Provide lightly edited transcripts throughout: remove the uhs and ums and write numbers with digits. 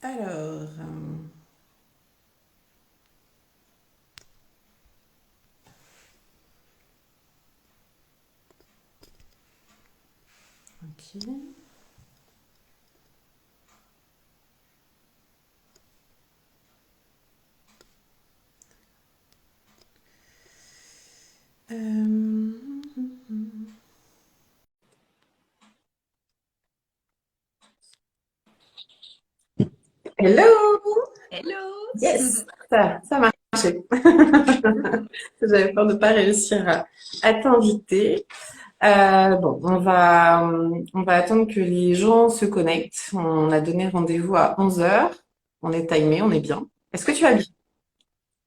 Alors, ok. Euh, Hello! Hello! Yes! Ça a marché. J'avais peur de ne pas réussir à t'inviter. Bon, on va attendre que les gens se connectent. On a donné rendez-vous à 11 heures. On est timé, on est bien. Est-ce que tu as bien?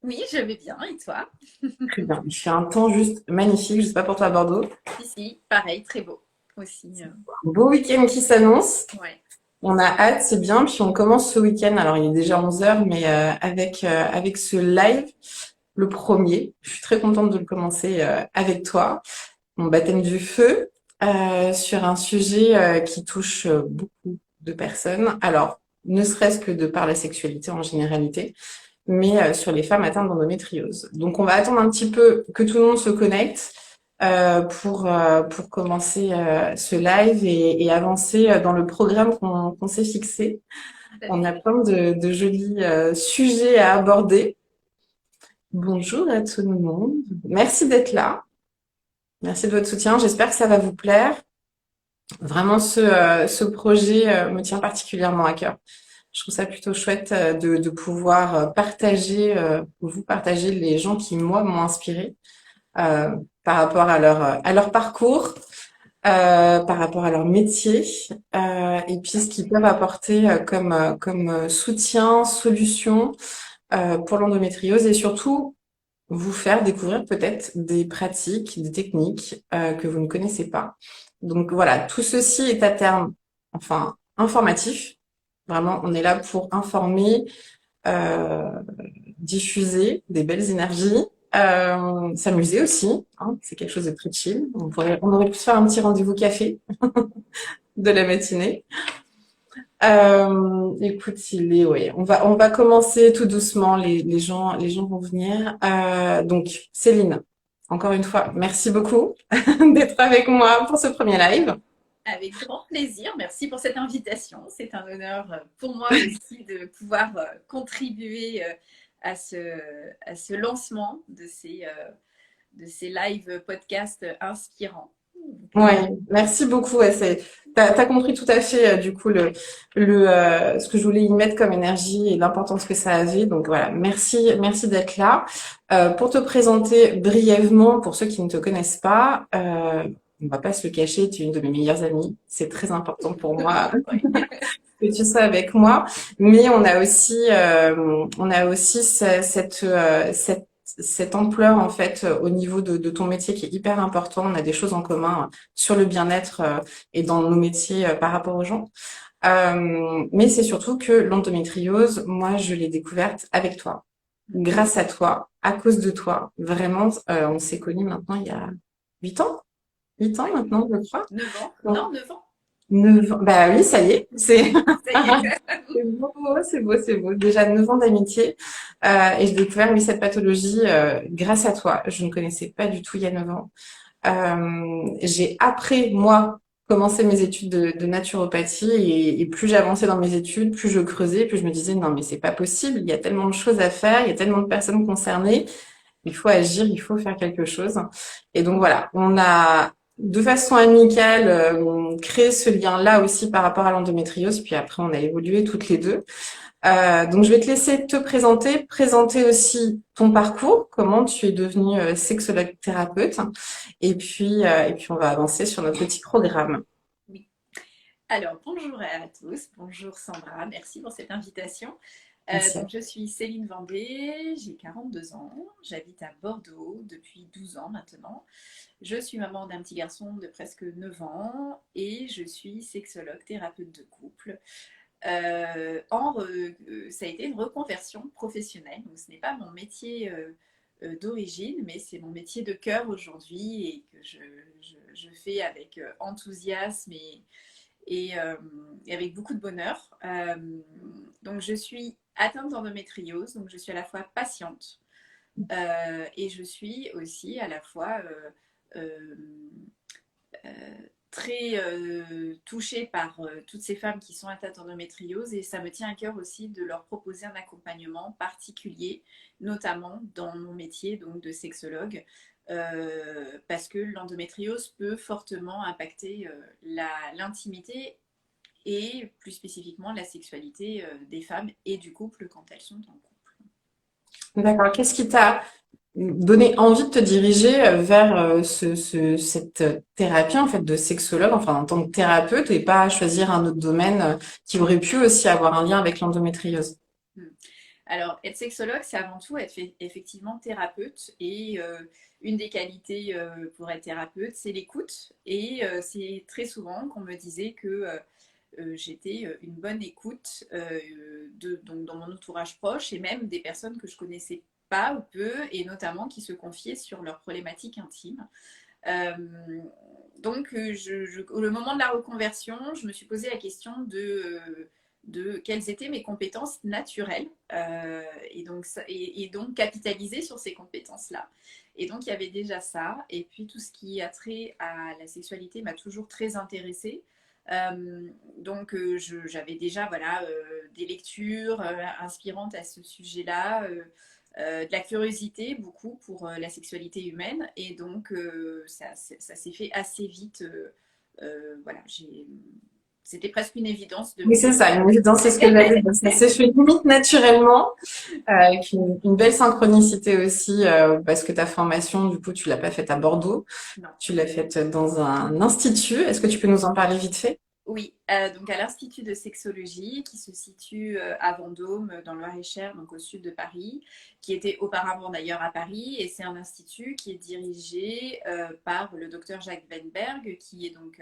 Oui, je vais bien, et toi? Très bien. Il fait un temps juste magnifique. Je sais pas pour toi à Bordeaux. Ici, pareil, très beau aussi. Un beau week-end qui s'annonce. Ouais. On a hâte, c'est bien. Puis on commence ce week-end. Alors il est déjà 11 heures, mais avec ce live, le premier. Je suis très contente de le commencer avec toi. Mon baptême du feu sur un sujet qui touche beaucoup de personnes. Alors, ne serait-ce que de par la sexualité en généralité, mais sur les femmes atteintes d'endométriose. Donc, on va attendre un petit peu que tout le monde se connecte pour commencer ce live et avancer dans le programme qu'on s'est fixé. Tout à On a fait. plein de jolis sujets à aborder. Bonjour à tout le monde. Merci d'être là. Merci de votre soutien. J'espère que ça va vous plaire. Vraiment, ce projet me tient particulièrement à cœur. Je trouve ça plutôt chouette de pouvoir partager, vous partager les gens qui, moi, m'ont inspiré euh, par rapport à leur parcours, par rapport à leur métier, et puis ce qu'ils peuvent apporter comme soutien, solution pour l'endométriose et surtout vous faire découvrir peut-être des pratiques, des techniques que vous ne connaissez pas. Donc voilà, tout ceci est à terme, enfin, informatif. Vraiment, on est là pour informer, euh, diffuser des belles énergies, s'amuser aussi. Hein, c'est quelque chose de très chill. On aurait pu se faire un petit rendez-vous café de la matinée. Écoute, ouais, on va commencer tout doucement. Les gens vont venir. Donc, Céline, encore une fois, merci beaucoup d'être avec moi pour ce premier live. Avec grand plaisir. Merci pour cette invitation. C'est un honneur pour moi aussi de pouvoir contribuer à ce lancement de ces live podcasts inspirants. Donc, Ouais, merci beaucoup. Ouais, t'as compris tout à fait du coup ce que je voulais y mettre comme énergie et l'importance que ça avait. Donc voilà, merci d'être là. Pour te présenter brièvement, pour ceux qui ne te connaissent pas, on va pas se le cacher, tu es une de mes meilleures amies. C'est très important pour moi ouais. que tu sois avec moi. Mais on a aussi cette ampleur en fait au niveau de ton métier qui est hyper important. On a des choses en commun sur le bien-être et dans nos métiers par rapport aux gens. Mais c'est surtout que l'endométriose, moi, je l'ai découverte avec toi, grâce à toi, à cause de toi. Vraiment, on s'est connus maintenant il y a 8 ans, 8 ans maintenant, je crois. 9 ans? Donc, Non, 9 ans. 9 ans. Bah oui, ça y est, c'est Ça y est. c'est beau, c'est beau, c'est beau. Déjà 9 ans d'amitié et j'ai découvert oui, cette pathologie grâce à toi. Je ne connaissais pas du tout il y a 9 ans. J'ai après, moi, commencé mes études de naturopathie et plus j'avançais dans mes études, plus je creusais, plus je me disais non mais c'est pas possible, il y a tellement de choses à faire, il y a tellement de personnes concernées, il faut agir, il faut faire quelque chose. Et donc voilà, on a de façon amicale créé ce lien-là aussi par rapport à l'endométriose, puis après on a évolué toutes les deux. Donc je vais te laisser te présenter, présenter aussi ton parcours, comment tu es devenue sexologue thérapeute, et puis on va avancer sur notre petit programme. Oui. Alors, bonjour à tous. Bonjour Sandra. Merci pour cette invitation. Merci. Donc, je suis Céline Vendée, j'ai 42 ans, j'habite à Bordeaux depuis 12 ans maintenant. Je suis maman d'un petit garçon de presque 9 ans et je suis sexologue thérapeute de couple. Ça a été une reconversion professionnelle, donc ce n'est pas mon métier d'origine, mais c'est mon métier de cœur aujourd'hui et que je fais avec enthousiasme et avec beaucoup de bonheur. Donc, je suis atteinte d'endométriose, donc je suis à la fois patiente et je suis aussi à la fois euh, très touchée par toutes ces femmes qui sont atteintes d'endométriose et ça me tient à cœur aussi de leur proposer un accompagnement particulier, notamment dans mon métier donc de sexologue, parce que l'endométriose peut fortement impacter l'intimité et plus spécifiquement la sexualité des femmes et du couple quand elles sont en couple. D'accord. Qu'est-ce qui t'a donné envie de te diriger vers cette thérapie en fait de sexologue, enfin en tant que thérapeute, et pas choisir un autre domaine qui aurait pu aussi avoir un lien avec l'endométriose? Hmm. Alors, être sexologue, c'est avant tout être effectivement thérapeute. Et une des qualités pour être thérapeute, c'est l'écoute. Et c'est très souvent qu'on me disait que j'étais une bonne écoute donc dans mon entourage proche et même des personnes que je connaissais pas ou peu, et notamment qui se confiaient sur leurs problématiques intimes. Euh, donc, au moment de la reconversion, je me suis posé la question de quelles étaient mes compétences naturelles et donc capitaliser sur ces compétences-là. Et donc, il y avait déjà ça. Et puis, tout ce qui a trait à la sexualité m'a toujours très intéressée. Donc, j'avais déjà voilà, des lectures inspirantes à ce sujet-là. De la curiosité beaucoup pour la sexualité humaine et donc ça s'est fait assez vite. Voilà, c'était presque une évidence de Oui, me c'est dire. ça, une évidence, c'est ce que j'allais dire. Ça s'est fait limite naturellement, avec une belle synchronicité aussi, parce que ta formation, du coup, tu l'as pas faite à Bordeaux, Non. tu l'as faite dans un institut. Est-ce que tu peux nous en parler vite fait? Oui, donc à l'Institut de sexologie qui se situe à Vendôme, dans le Loir-et-Cher, donc au sud de Paris, qui était auparavant d'ailleurs à Paris, et c'est un institut qui est dirigé par le docteur Jacques Weinberg, qui est donc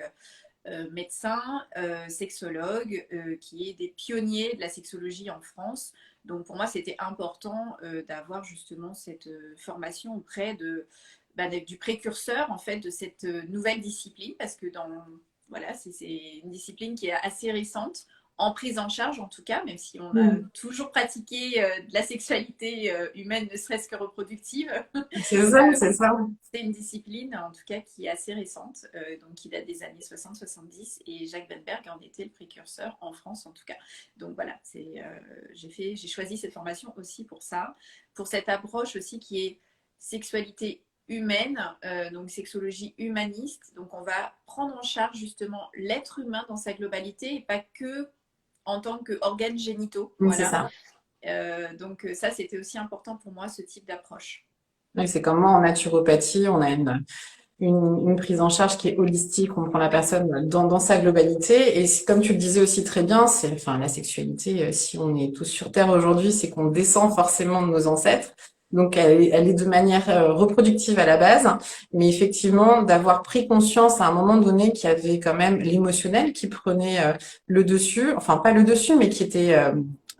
médecin, sexologue, qui est des pionniers de la sexologie en France. Donc pour moi, c'était important d'avoir justement cette formation auprès du précurseur en fait de cette nouvelle discipline, parce que voilà, c'est une discipline qui est assez récente, en prise en charge en tout cas, même si on a Hmm. toujours pratiqué de la sexualité humaine, ne serait-ce que reproductive. C'est ça, c'est ça. C'est une discipline, en tout cas, qui est assez récente, donc qui date des années 60-70, et Jacques Weinberg en était le précurseur, en France en tout cas. Donc voilà, j'ai choisi cette formation aussi pour ça, pour cette approche aussi qui est sexualité humaine, donc sexologie humaniste. Donc on va prendre en charge justement l'être humain dans sa globalité et pas que en tant qu'organes génitaux. Oui, c'est Voilà. ça. Donc ça, c'était aussi important pour moi, ce type d'approche. Oui, c'est comme moi en naturopathie, on a une prise en charge qui est holistique, on prend la Oui, personne dans sa globalité. Et comme tu le disais aussi très bien, c'est, enfin, la sexualité, si on est tous sur Terre aujourd'hui, c'est qu'on descend forcément de nos ancêtres. Donc, elle est de manière reproductive à la base, mais effectivement, d'avoir pris conscience à un moment donné qu'il y avait quand même l'émotionnel qui prenait le dessus, enfin pas le dessus, mais qui était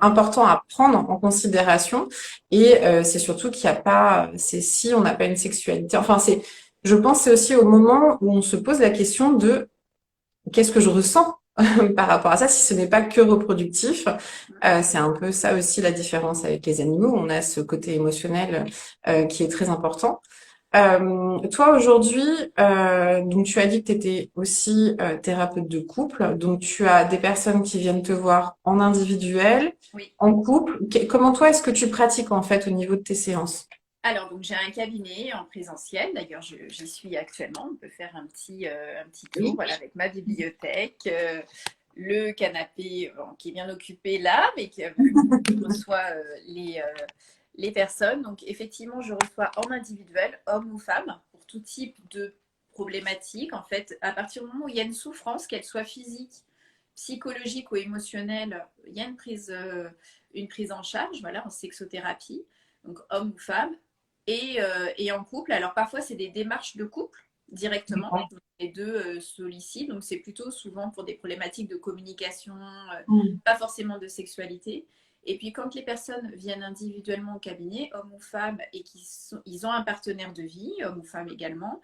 important à prendre en considération. Et c'est surtout qu'il n'y a pas, c'est si on n'a pas une sexualité, enfin c'est je pense que c'est aussi au moment où on se pose la question de qu'est-ce que je ressens par rapport à ça, si ce n'est pas que reproductif. C'est un peu ça aussi la différence avec les animaux. On a ce côté émotionnel qui est très important. Toi aujourd'hui, donc tu as dit que tu étais aussi thérapeute de couple, donc tu as des personnes qui viennent te voir en individuel, oui. en couple. Comment toi est-ce que tu pratiques en fait au niveau de tes séances? Alors, donc j'ai un cabinet en présentiel. D'ailleurs, j'y suis actuellement. On peut faire un petit tour, Oui. voilà, avec ma bibliothèque, le canapé qui est bien occupé là, mais qui reçoit les personnes. Donc, effectivement, je reçois en individuel, homme ou femme, pour tout type de problématique. En fait, à partir du moment où il y a une souffrance, qu'elle soit physique, psychologique ou émotionnelle, il y a une prise en charge, voilà, en sexothérapie. Donc, homme ou femme et en couple. Alors parfois, c'est des démarches de couple directement. Donc, les deux sollicitent. Donc c'est plutôt souvent pour des problématiques de communication, Mm. pas forcément de sexualité. Et puis quand les personnes viennent individuellement au cabinet, hommes ou femmes, et ils ont un partenaire de vie, homme ou femme également,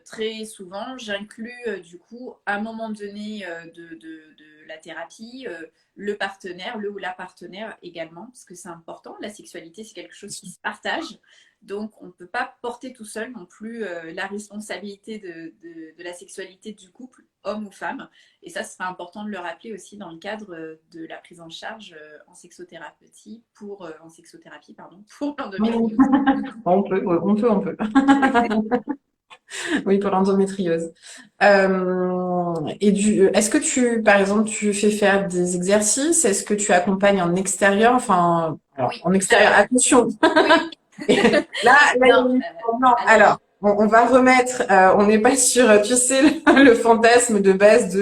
très souvent, j'inclus du coup à un moment donné de la thérapie le partenaire, le ou la partenaire également, parce que c'est important. La sexualité, c'est quelque chose qui se partage. Donc, on ne peut pas porter tout seul non plus la responsabilité de la sexualité du couple, homme ou femme. Et ça, ce sera important de le rappeler aussi dans le cadre de la prise en charge en sexothérapie en sexothérapie, pardon, pour l'endométriose. On peut. Oui, pour l'endométriose. Est-ce que par exemple, tu fais faire des exercices? Est-ce que tu accompagnes en extérieur? Enfin, alors, Oui, en extérieur, alors, attention. oui, Là, non, non. alors, Alors, on va remettre, on n'est pas sur, tu sais, le fantasme de base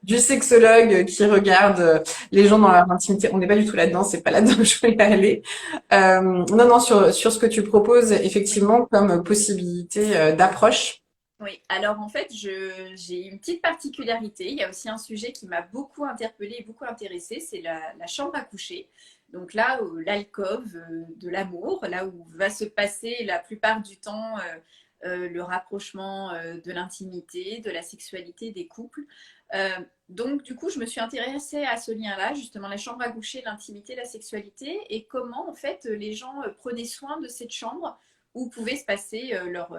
du sexologue qui regarde les gens dans leur intimité. On n'est pas du tout là-dedans, c'est pas là-dedans que je voulais aller. Non, non, sur ce que tu proposes, oui. effectivement, comme possibilité d'approche. Oui, alors en fait, j'ai une petite particularité. Il y a aussi un sujet qui m'a beaucoup interpellée et beaucoup intéressée, c'est la chambre à coucher. Donc là, l'alcôve de l'amour, là où va se passer la plupart du temps le rapprochement de l'intimité, de la sexualité des couples. Euh, donc du coup, je me suis intéressée à ce lien-là, justement la chambre à coucher, l'intimité, la sexualité, et comment en fait les gens prenaient soin de cette chambre où pouvait se passer leurs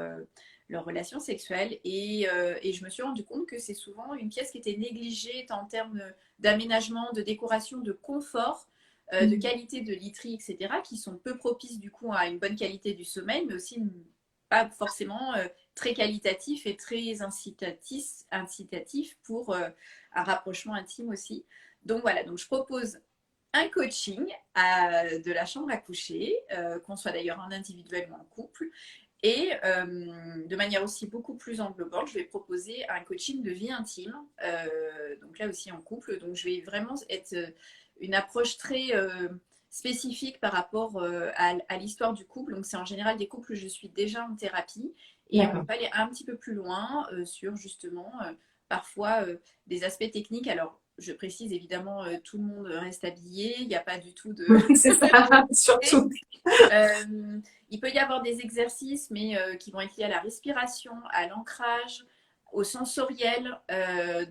relations sexuelles. Et je me suis rendu compte que c'est souvent une pièce qui était négligée en termes d'aménagement, de décoration, de confort, de qualité de literie, etc., qui sont peu propices du coup à une bonne qualité du sommeil, mais aussi pas forcément très qualitatif et très incitatif pour un rapprochement intime aussi. Donc voilà, donc je propose un coaching de la chambre à coucher, qu'on soit d'ailleurs en individuel ou en couple. Et de manière aussi beaucoup plus englobante, je vais proposer un coaching de vie intime, donc là aussi en couple. Donc je vais vraiment être une approche très spécifique par rapport à l'histoire du couple. Donc c'est en général des couples où je suis déjà en thérapie et on D'accord. peut aller un petit peu plus loin sur justement parfois des aspects techniques. Alors je précise évidemment, tout le monde reste habillé, il n'y a pas du tout de... C'est ça, surtout. Euh, il peut y avoir des exercices, mais qui vont être liés à la respiration, à l'ancrage, au sensoriel.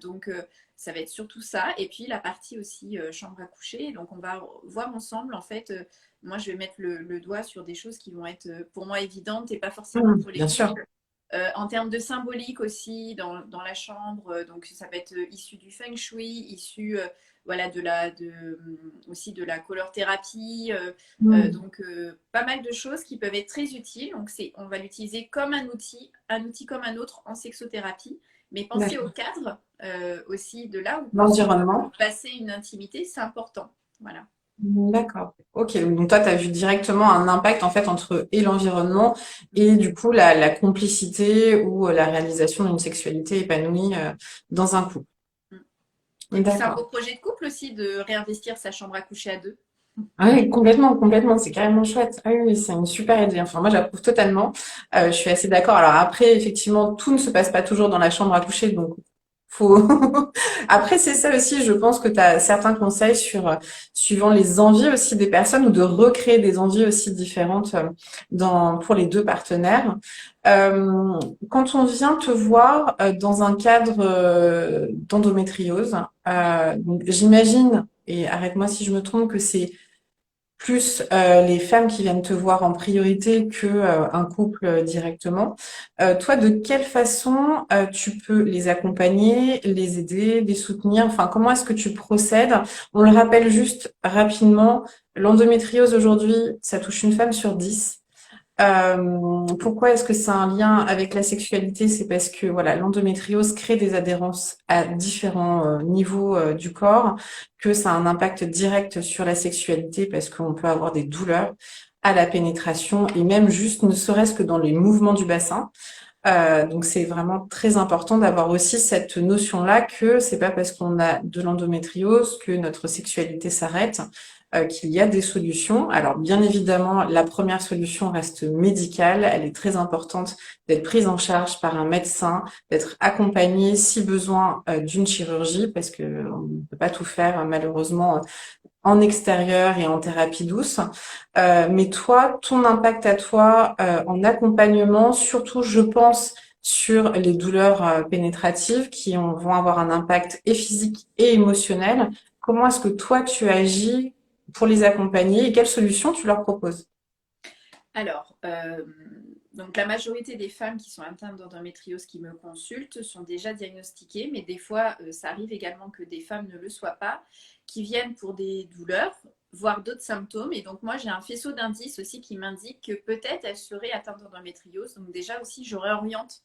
Donc, ça va être surtout ça. Et puis, la partie aussi chambre à coucher. Donc, on va voir ensemble, en fait, moi, je vais mettre le doigt sur des choses qui vont être pour moi évidentes et pas forcément pour les Bien sûr. couples. En termes de symbolique aussi dans la chambre, donc ça va être issu du feng shui, issu voilà, aussi de la color thérapie, donc pas mal de choses qui peuvent être très utiles. Donc on va l'utiliser comme un outil comme un autre en sexothérapie, mais pensez au D'accord. cadre aussi de là où peut se L'environnement. passer une intimité, c'est important. Voilà. D'accord. Ok. Donc toi, tu as vu directement un impact en fait entre et l'environnement et du coup la complicité ou la réalisation d'une sexualité épanouie dans un couple. Mm. Et puis c'est un D'accord. beau projet de couple aussi de réinvestir sa chambre à coucher à deux. Ah oui, complètement, complètement. C'est carrément chouette. Ah oui, oui, c'est une super idée. Enfin, moi, j'approuve totalement. Je suis assez d'accord. Alors après, effectivement, tout ne se passe pas toujours dans la chambre à coucher, donc faut. Après, c'est ça aussi. Je pense que tu as certains conseils sur suivant les envies aussi des personnes ou de recréer des envies aussi différentes pour les deux partenaires. Euh, Quand on vient te voir dans un cadre d'endométriose, donc j'imagine, et arrête-moi si je me trompe, que c'est plus les femmes qui viennent te voir en priorité que un couple directement. Toi, de quelle façon tu peux les accompagner, les aider, les soutenir? Enfin, comment est-ce que tu procèdes? On le rappelle juste rapidement, l'endométriose aujourd'hui, ça touche une femme sur 10. Pourquoi est-ce que c'est un lien avec la sexualité? C'est parce que voilà, l'endométriose crée des adhérences à différents niveaux du corps, que ça a un impact direct sur la sexualité parce qu'on peut avoir des douleurs à la pénétration et même juste ne serait-ce que dans les mouvements du bassin. Donc c'est vraiment très important d'avoir aussi cette notion-là que c'est pas parce qu'on a de l'endométriose que notre sexualité s'arrête, qu'il y a des solutions. Alors bien évidemment, la première solution reste médicale, elle est très importante d'être prise en charge par un médecin, d'être accompagnée si besoin d'une chirurgie parce que on ne peut pas tout faire malheureusement en extérieur et en thérapie douce. Mais toi, ton impact à toi en accompagnement, surtout, je pense, sur les douleurs pénétratives qui vont avoir un impact et physique et émotionnel. Comment est-ce que toi, tu agis pour les accompagner et quelles solutions tu leur proposes? Alors, donc la majorité des femmes qui sont atteintes d'endométriose qui me consultent sont déjà diagnostiquées, mais des fois, ça arrive également que des femmes ne le soient pas, qui viennent pour des douleurs, voire d'autres symptômes. Et donc moi, j'ai un faisceau d'indices aussi qui m'indique que peut-être elle serait atteinte d'endométriose. Donc déjà aussi, je réoriente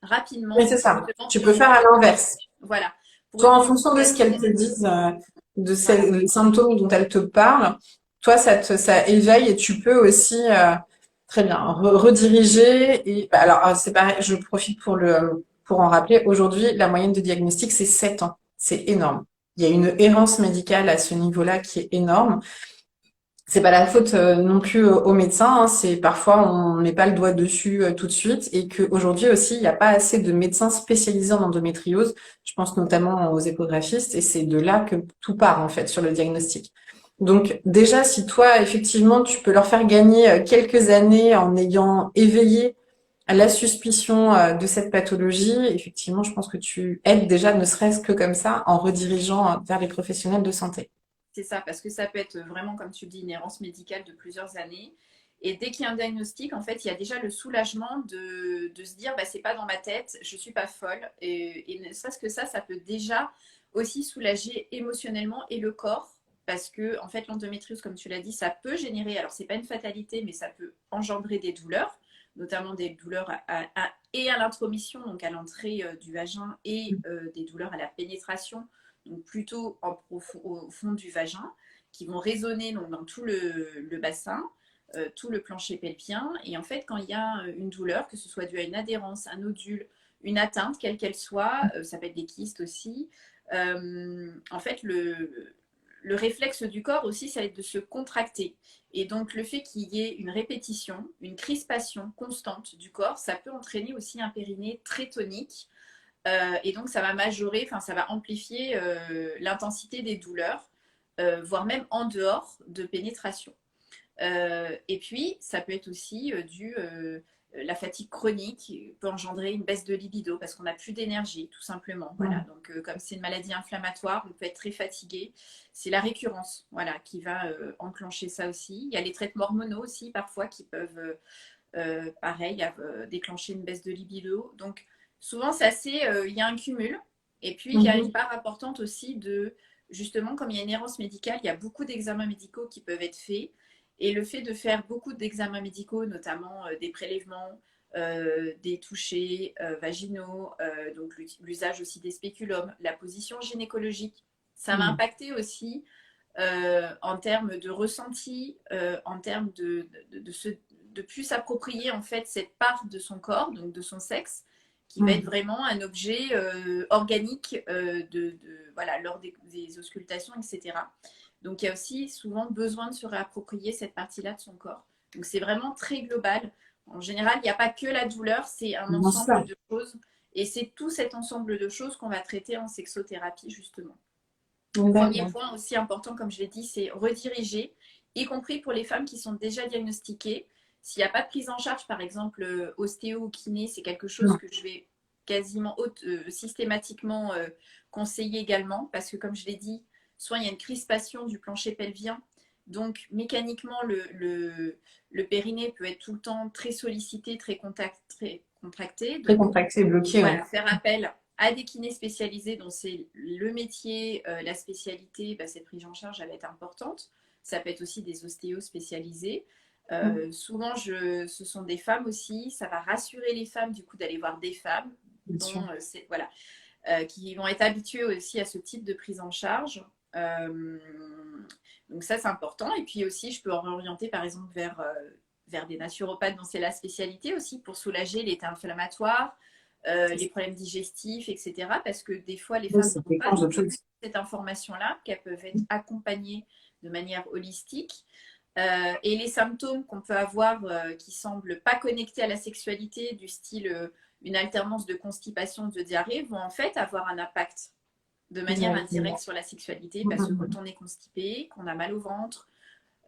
Oui, rapidement c'est ça. justement Tu sur peux une, faire à l'inverse. voilà, pour Toi, une en fonction de ce qu'elles consultation. te disent, de Voilà, ces les symptômes dont elles te parlent, toi, ça éveille et tu peux aussi, très bien, rediriger. Et bah, alors, c'est pareil, je profite pour en rappeler. Aujourd'hui, la moyenne de diagnostic, c'est 7 ans. C'est énorme. Il y a une errance médicale à ce niveau-là qui est énorme. C'est pas la faute non plus aux médecins, hein, c'est parfois on met pas le doigt dessus tout de suite et qu'aujourd'hui aussi il n'y a pas assez de médecins spécialisés en endométriose. Je pense notamment aux échographistes et c'est de là que tout part en fait sur le diagnostic. Donc déjà si toi effectivement tu peux leur faire gagner quelques années en ayant éveillé à la suspicion de cette pathologie, effectivement je pense que tu aides déjà ne serait-ce que comme ça en redirigeant vers les professionnels de santé. c'est ça, parce que ça peut être vraiment, comme tu le dis, une errance médicale de plusieurs années. Et dès qu'il y a un diagnostic, en fait, il y a déjà le soulagement de se dire, bah, c'est pas dans ma tête, je suis pas folle. Et ne serait-ce que ça peut déjà aussi soulager émotionnellement et le corps. Parce que, en fait, l'endométriose, comme tu l'as dit, ça peut générer, alors c'est pas une fatalité, mais ça peut engendrer des douleurs, notamment des douleurs et à l'intromission, donc à l'entrée du vagin, et des douleurs à la pénétration, donc plutôt au fond du vagin, qui vont résonner donc, dans tout le bassin, tout le plancher pelvien. Et en fait, quand il y a une douleur, que ce soit due à une adhérence, un nodule, une atteinte, quelle qu'elle soit, ça peut être des kystes aussi, en fait, le réflexe du corps aussi, ça va être de se contracter. Et donc, le fait qu'il y ait une répétition, une crispation constante du corps, ça peut entraîner aussi un périnée très tonique. Et donc, ça va majorer, enfin, ça va amplifier l'intensité des douleurs, voire même en dehors de pénétration. Et puis, ça peut être aussi la fatigue chronique peut engendrer une baisse de libido parce qu'on n'a plus d'énergie, tout simplement. Voilà. Donc, comme c'est une maladie inflammatoire, on peut être très fatigué. C'est la récurrence, voilà, qui va enclencher ça aussi. Il y a les traitements hormonaux aussi, parfois, qui peuvent, pareil, déclencher une baisse de libido. Donc, souvent, c'est assez, il y a un cumul. Et puis, il y a une Mhm. part importante aussi de, justement, comme il y a une errance médicale, il y a beaucoup d'examens médicaux qui peuvent être faits. Et le fait de faire beaucoup d'examens médicaux, notamment des prélèvements, des touchés vaginaux, donc l'usage aussi des spéculums, la position gynécologique, ça m'a Mhm. impacté aussi en termes de ressenti, en termes de plus s'approprier en fait cette part de son corps, donc de son sexe, qui va être Mhm. vraiment un objet organique voilà, lors des auscultations, etc. Donc il y a aussi souvent besoin de se réapproprier cette partie-là de son corps. Donc c'est vraiment très global. En général, il n'y a pas que la douleur, c'est un Bien ensemble sûr. de choses. Et c'est tout cet ensemble de choses qu'on va traiter en sexothérapie, justement. Premier D'accord. point aussi important, comme je l'ai dit, c'est rediriger, y compris pour les femmes qui sont déjà diagnostiquées. S'il n'y a pas de prise en charge, par exemple, ostéo ou kiné, c'est quelque chose Mhm. que je vais quasiment systématiquement conseiller également, parce que comme je l'ai dit, soit il y a une crispation du plancher pelvien, donc mécaniquement, le périnée peut être tout le temps très sollicité, très contracté. Très Donc, contracté, bloqué, ouais. voilà, faire appel à des kinés spécialisés dont c'est le métier, la spécialité, bah, cette prise en charge elle va être importante. Ça peut être aussi des ostéos spécialisés. Mhm. Souvent, ce sont des femmes aussi. Ça va rassurer les femmes du coup d'aller voir des femmes Bien sûr. dont voilà, qui vont être habituées aussi à ce type de prise en charge. Donc ça, c'est important. Et puis aussi, je peux orienter par exemple vers des naturopathes dont c'est la spécialité aussi pour soulager l'état inflammatoire, C'est les ça. problèmes digestifs, etc. Parce que des fois, les Oui, femmes ça n'ont pas déclenche non d'autres plus choses. cette information-là, qu'elles peuvent être accompagnées de manière holistique. Et les symptômes qu'on peut avoir qui semblent pas connectés à la sexualité, du style une alternance de constipation, de diarrhée, vont en fait avoir un impact de manière indirecte Directement. sur la sexualité parce que quand Mhm. on est constipé, qu'on a mal au ventre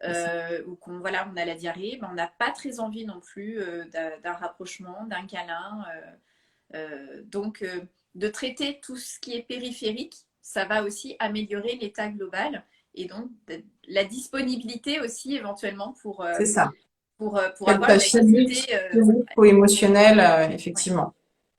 C'est ça. ou qu'on voilà, on a la diarrhée, ben, on n'a pas très envie non plus d'un rapprochement, d'un câlin. De traiter tout ce qui est périphérique, ça va aussi améliorer l'état global et donc la disponibilité aussi éventuellement C'est ça. pour avoir Peut-être une physique, activité. physique ou émotionnel, Ouais. effectivement.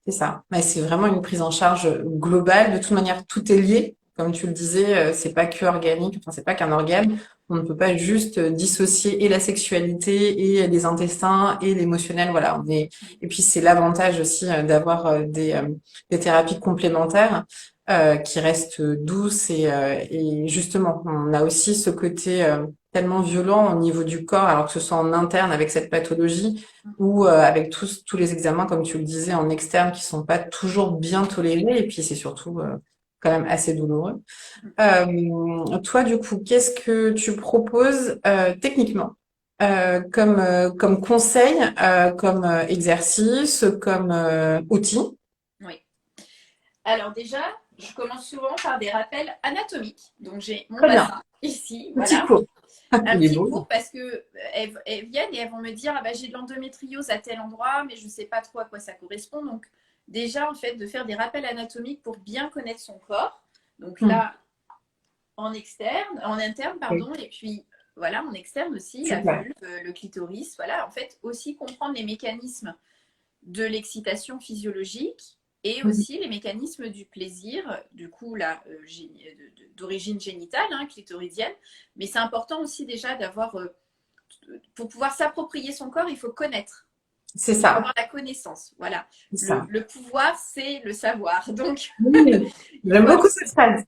C'est ça. Mais c'est vraiment une prise en charge globale. De toute manière, tout est lié. Comme tu le disais, c'est pas que organique. Enfin, c'est pas qu'un organe. On ne peut pas juste dissocier et la sexualité et les intestins et l'émotionnel. Voilà. Et puis c'est l'avantage aussi d'avoir des thérapies complémentaires qui restent douces et justement, on a aussi ce côté tellement violent au niveau du corps, alors que ce soit en interne avec cette pathologie ou avec tous les examens, comme tu le disais, en externe, qui sont pas toujours bien tolérés, et puis c'est surtout quand même assez douloureux. Toi, du coup, qu'est-ce que tu proposes techniquement comme conseil, comme exercice, comme outil? Oui. Alors déjà, je commence souvent par des rappels anatomiques. Donc j'ai mon Très bien. bassin ici, Petit voilà. cours. Un Il est petit beau. cours parce que elles viennent et elles vont me dire ah bah, j'ai de l'endométriose à tel endroit, mais je ne sais pas trop à quoi ça correspond. Donc déjà en fait de faire des rappels anatomiques pour bien connaître son corps. Donc Hmm. là en interne Oui, pardon, et puis voilà en externe aussi la super. vulve, le clitoris. Voilà en fait aussi comprendre les mécanismes de l'excitation physiologique et Mhm. aussi les mécanismes du plaisir, du coup là, d'origine génitale, hein, clitoridienne. Mais c'est important aussi déjà d'avoir, pour pouvoir s'approprier son corps, il faut connaître. C'est Il faut ça. avoir la connaissance. Voilà. C'est ça. Le pouvoir, c'est le savoir. Donc, Oui. il J'aime faut beaucoup cette phrase.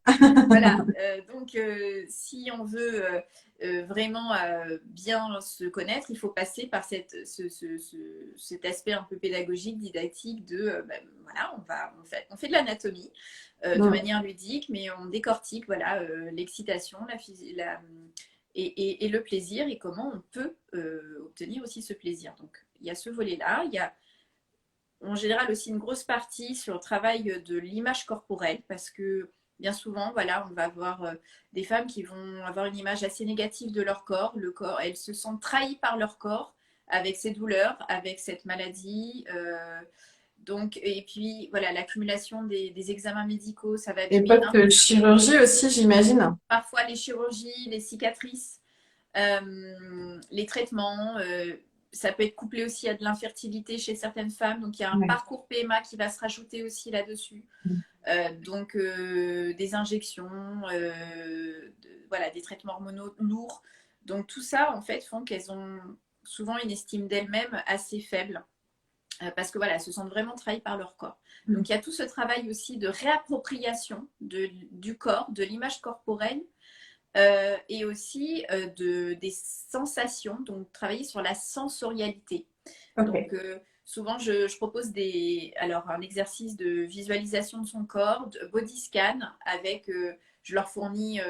voilà, si on veut vraiment bien se connaître, il faut passer par cet aspect un peu pédagogique, didactique de, voilà, on fait de l'anatomie de Hmm. manière ludique, mais on décortique voilà, l'excitation, et le plaisir et comment on peut obtenir aussi ce plaisir. Donc, il y a ce volet-là. Il y a en général aussi une grosse partie sur le travail de l'image corporelle parce que bien souvent, voilà, on va avoir des femmes qui vont avoir une image assez négative de leur corps. Le corps, elles se sentent trahies par leur corps avec ces douleurs, avec cette maladie. Donc, et puis voilà, l'accumulation des examens médicaux, ça va Et abîmer un post-chirurgie aussi, j'imagine. parfois les chirurgies, les cicatrices, les traitements. Ça peut être couplé aussi à de l'infertilité chez certaines femmes. Donc, il y a un Ouais. parcours PMA qui va se rajouter aussi là-dessus. Des injections, voilà, des traitements hormonaux lourds. Donc, tout ça, en fait, font qu'elles ont souvent une estime d'elles-mêmes assez faible. Parce que voilà, elles se sentent vraiment trahies par leur corps. Donc il y a tout ce travail aussi de réappropriation du corps, de l'image corporelle et aussi des sensations, donc travailler sur la sensorialité. Donc, Ok. souvent, je propose alors, un exercice de visualisation de son corps, de body scan, avec, je leur fournis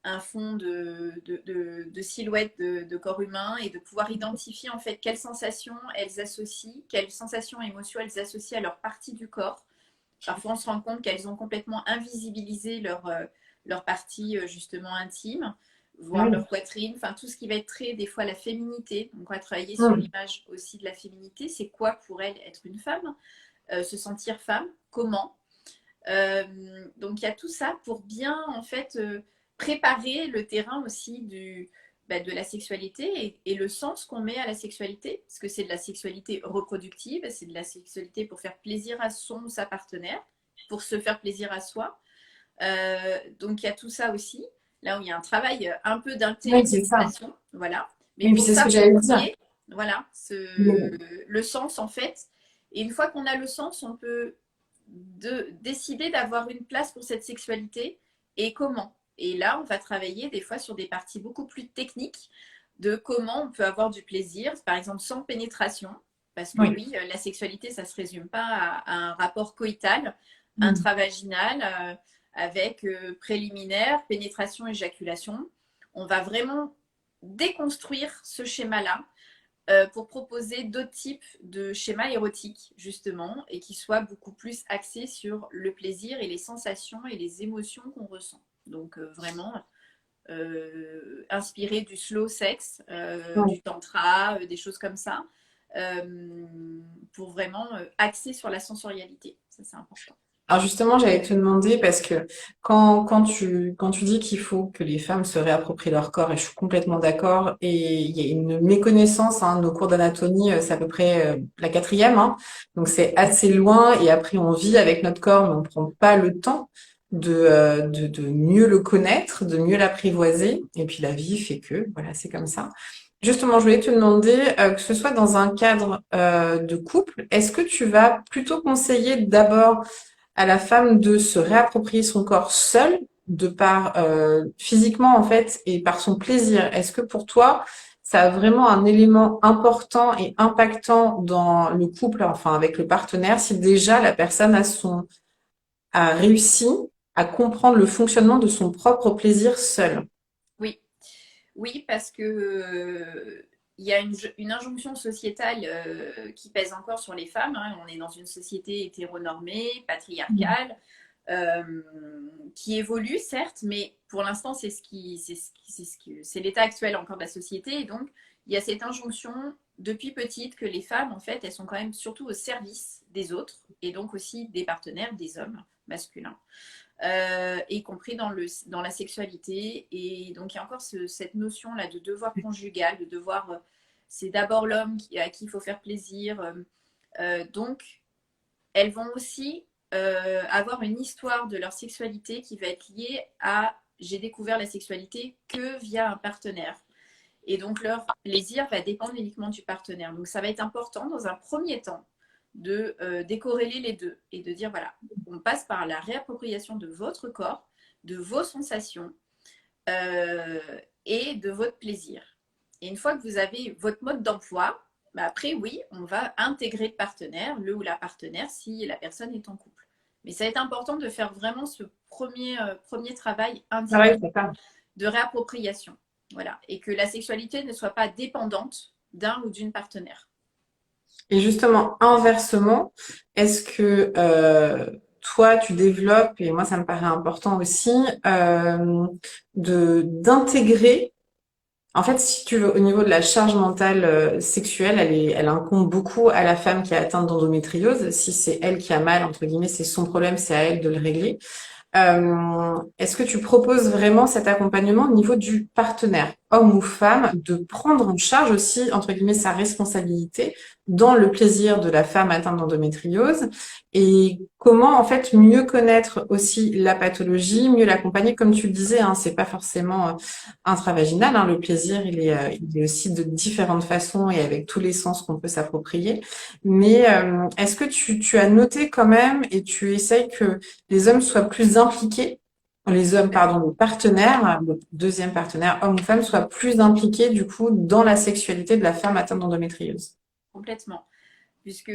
un fond de silhouette de corps humain et de pouvoir identifier en fait quelles sensations elles associent, quelles sensations et émotions elles associent à leur partie du corps. Parfois, on se rend compte qu'elles ont complètement invisibilisé leur partie justement intime, Ah voire oui. leur poitrine, enfin tout ce qui va être très, des fois, la féminité. Donc, on va travailler sur Hmm. l'image aussi de la féminité. C'est quoi pour elle être une femme, se sentir femme, comment. Donc, il y a tout ça pour bien, en fait, préparer le terrain aussi de la sexualité et le sens qu'on met à la sexualité, parce que c'est de la sexualité reproductive, c'est de la sexualité pour faire plaisir à son ou sa partenaire, pour se faire plaisir à soi. Donc il y a tout ça aussi, là où il y a un travail un peu Oui, c'est ça. d'intellectualisation, voilà. Mais Oui, puis pour c'est ce que j'allais dire. s'approprier, voilà, Mais- le sens en fait. Et une fois qu'on a le sens, on peut décider d'avoir une place pour cette sexualité et comment. Et là, on va travailler des fois sur des parties beaucoup plus techniques de comment on peut avoir du plaisir, par exemple sans pénétration. Parce que Oui. oui, la sexualité, ça ne se résume pas à un rapport coïtal, Hmm. intravaginal, avec préliminaire, pénétration, éjaculation. On va vraiment déconstruire ce schéma-là pour proposer d'autres types de schémas érotiques, justement, et qui soient beaucoup plus axés sur le plaisir et les sensations et les émotions qu'on ressent. Donc, vraiment, inspiré du slow sex, Ouais. du tantra, des choses comme ça. euh, pour vraiment axer sur la sensorialité. Ça, c'est important. Alors justement, j'allais te demander parce que quand tu dis qu'il faut que les femmes se réapproprient leur corps, et je suis complètement d'accord, et il y a une méconnaissance, hein, nos cours d'anatomie, c'est à peu près la quatrième, hein, donc c'est assez loin, et après on vit avec notre corps, mais on prend pas le temps de mieux le connaître, de mieux l'apprivoiser, et puis la vie fait que, voilà, c'est comme ça. Justement, je voulais te demander, que ce soit dans un cadre de couple, est-ce que tu vas plutôt conseiller d'abord à la femme de se réapproprier son corps seule, de par physiquement en fait et par son plaisir. Est-ce que pour toi, ça a vraiment un élément important et impactant dans le couple, enfin avec le partenaire, si déjà la personne a réussi à comprendre le fonctionnement de son propre plaisir seule? Oui, oui, parce que il y a une injonction sociétale qui pèse encore sur les femmes, hein. On est dans une société hétéronormée, patriarcale, euh, qui évolue certes, mais pour l'instant c'est l'état actuel encore de la société. Et donc il y a cette injonction depuis petite que les femmes en fait elles sont quand même surtout au service des autres et donc aussi des partenaires, des hommes masculins. Y compris dans la sexualité. Et donc, il y a encore cette notion-là de devoir conjugal, de devoir. C'est d'abord l'homme à qui il faut faire plaisir. Donc, elles vont aussi avoir une histoire de leur sexualité qui va être liée à j'ai découvert la sexualité que via un partenaire. Et donc, leur plaisir va dépendre uniquement du partenaire. Donc, ça va être important dans un premier temps de décorréler les deux et de dire voilà, on passe par la réappropriation de votre corps, de vos sensations euh, et de votre plaisir. Et une fois que vous avez votre mode d'emploi, bah après, oui, on va intégrer le partenaire, le ou la partenaire, si la personne est en couple. Mais ça va être important de faire vraiment ce premier travail Ah ouais, intime c'est ça. de réappropriation. Voilà. Et que la sexualité ne soit pas dépendante d'un ou d'une partenaire. Et justement, inversement, est-ce que toi, tu développes, et moi ça me paraît important aussi, de d'intégrer. En fait, si tu veux, au niveau de la charge mentale sexuelle, elle incombe beaucoup à la femme qui est atteinte d'endométriose. Si c'est elle qui a mal, entre guillemets, c'est son problème, c'est à elle de le régler. Est-ce que tu proposes vraiment cet accompagnement au niveau du partenaire, homme ou femme, de prendre en charge aussi, entre guillemets, sa responsabilité dans le plaisir de la femme atteinte d'endométriose et comment, en fait, mieux connaître aussi la pathologie, mieux l'accompagner, comme tu le disais, hein, c'est pas forcément intravaginal, hein, le plaisir, il est aussi de différentes façons et avec tous les sens qu'on peut s'approprier. Mais est-ce que tu as noté quand même et tu essayes que les hommes soient plus impliqués, les hommes, pardon, les partenaires, le deuxième partenaire, homme ou femme, soient plus impliqués du coup dans la sexualité de la femme atteinte d'endométriose. Complètement. Puisque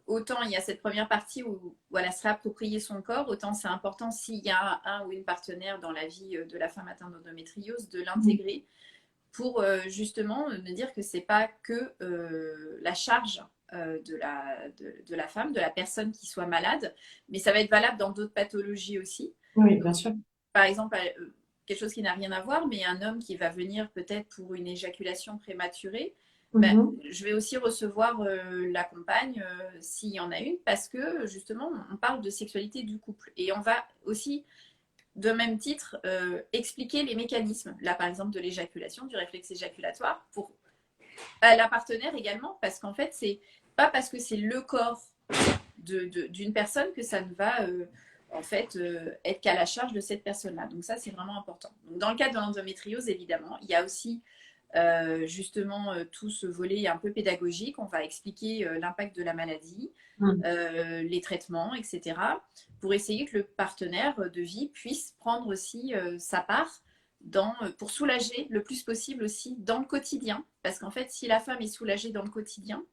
autant il y a cette première partie où voilà, se réapproprier son corps, autant c'est important s'il y a un ou une partenaire dans la vie de la femme atteinte d'endométriose, de l'intégrer pour justement ne dire que c'est pas que la charge de la femme, de la personne qui soit malade, mais ça va être valable dans d'autres pathologies aussi. Oui, Donc, bien sûr. par exemple, quelque chose qui n'a rien à voir, mais un homme qui va venir peut-être pour une éjaculation prématurée, ben, Mhm. je vais aussi recevoir la compagne s'il y en a une, parce que justement, on parle de sexualité du couple. Et on va aussi, de même titre, expliquer les mécanismes, là par exemple de l'éjaculation, du réflexe éjaculatoire, pour la partenaire également, parce qu'en fait, c'est pas parce que c'est le corps d'une personne que ça ne va en fait être qu'à la charge de cette personne-là. Donc ça, c'est vraiment important. Donc, dans le cadre de l'endométriose, évidemment, il y a aussi justement tout ce volet un peu pédagogique. On va expliquer l'impact de la maladie, Mhm. les traitements, etc. pour essayer que le partenaire de vie puisse prendre aussi sa part pour soulager le plus possible aussi dans le quotidien. Parce qu'en fait, si la femme est soulagée dans le quotidien,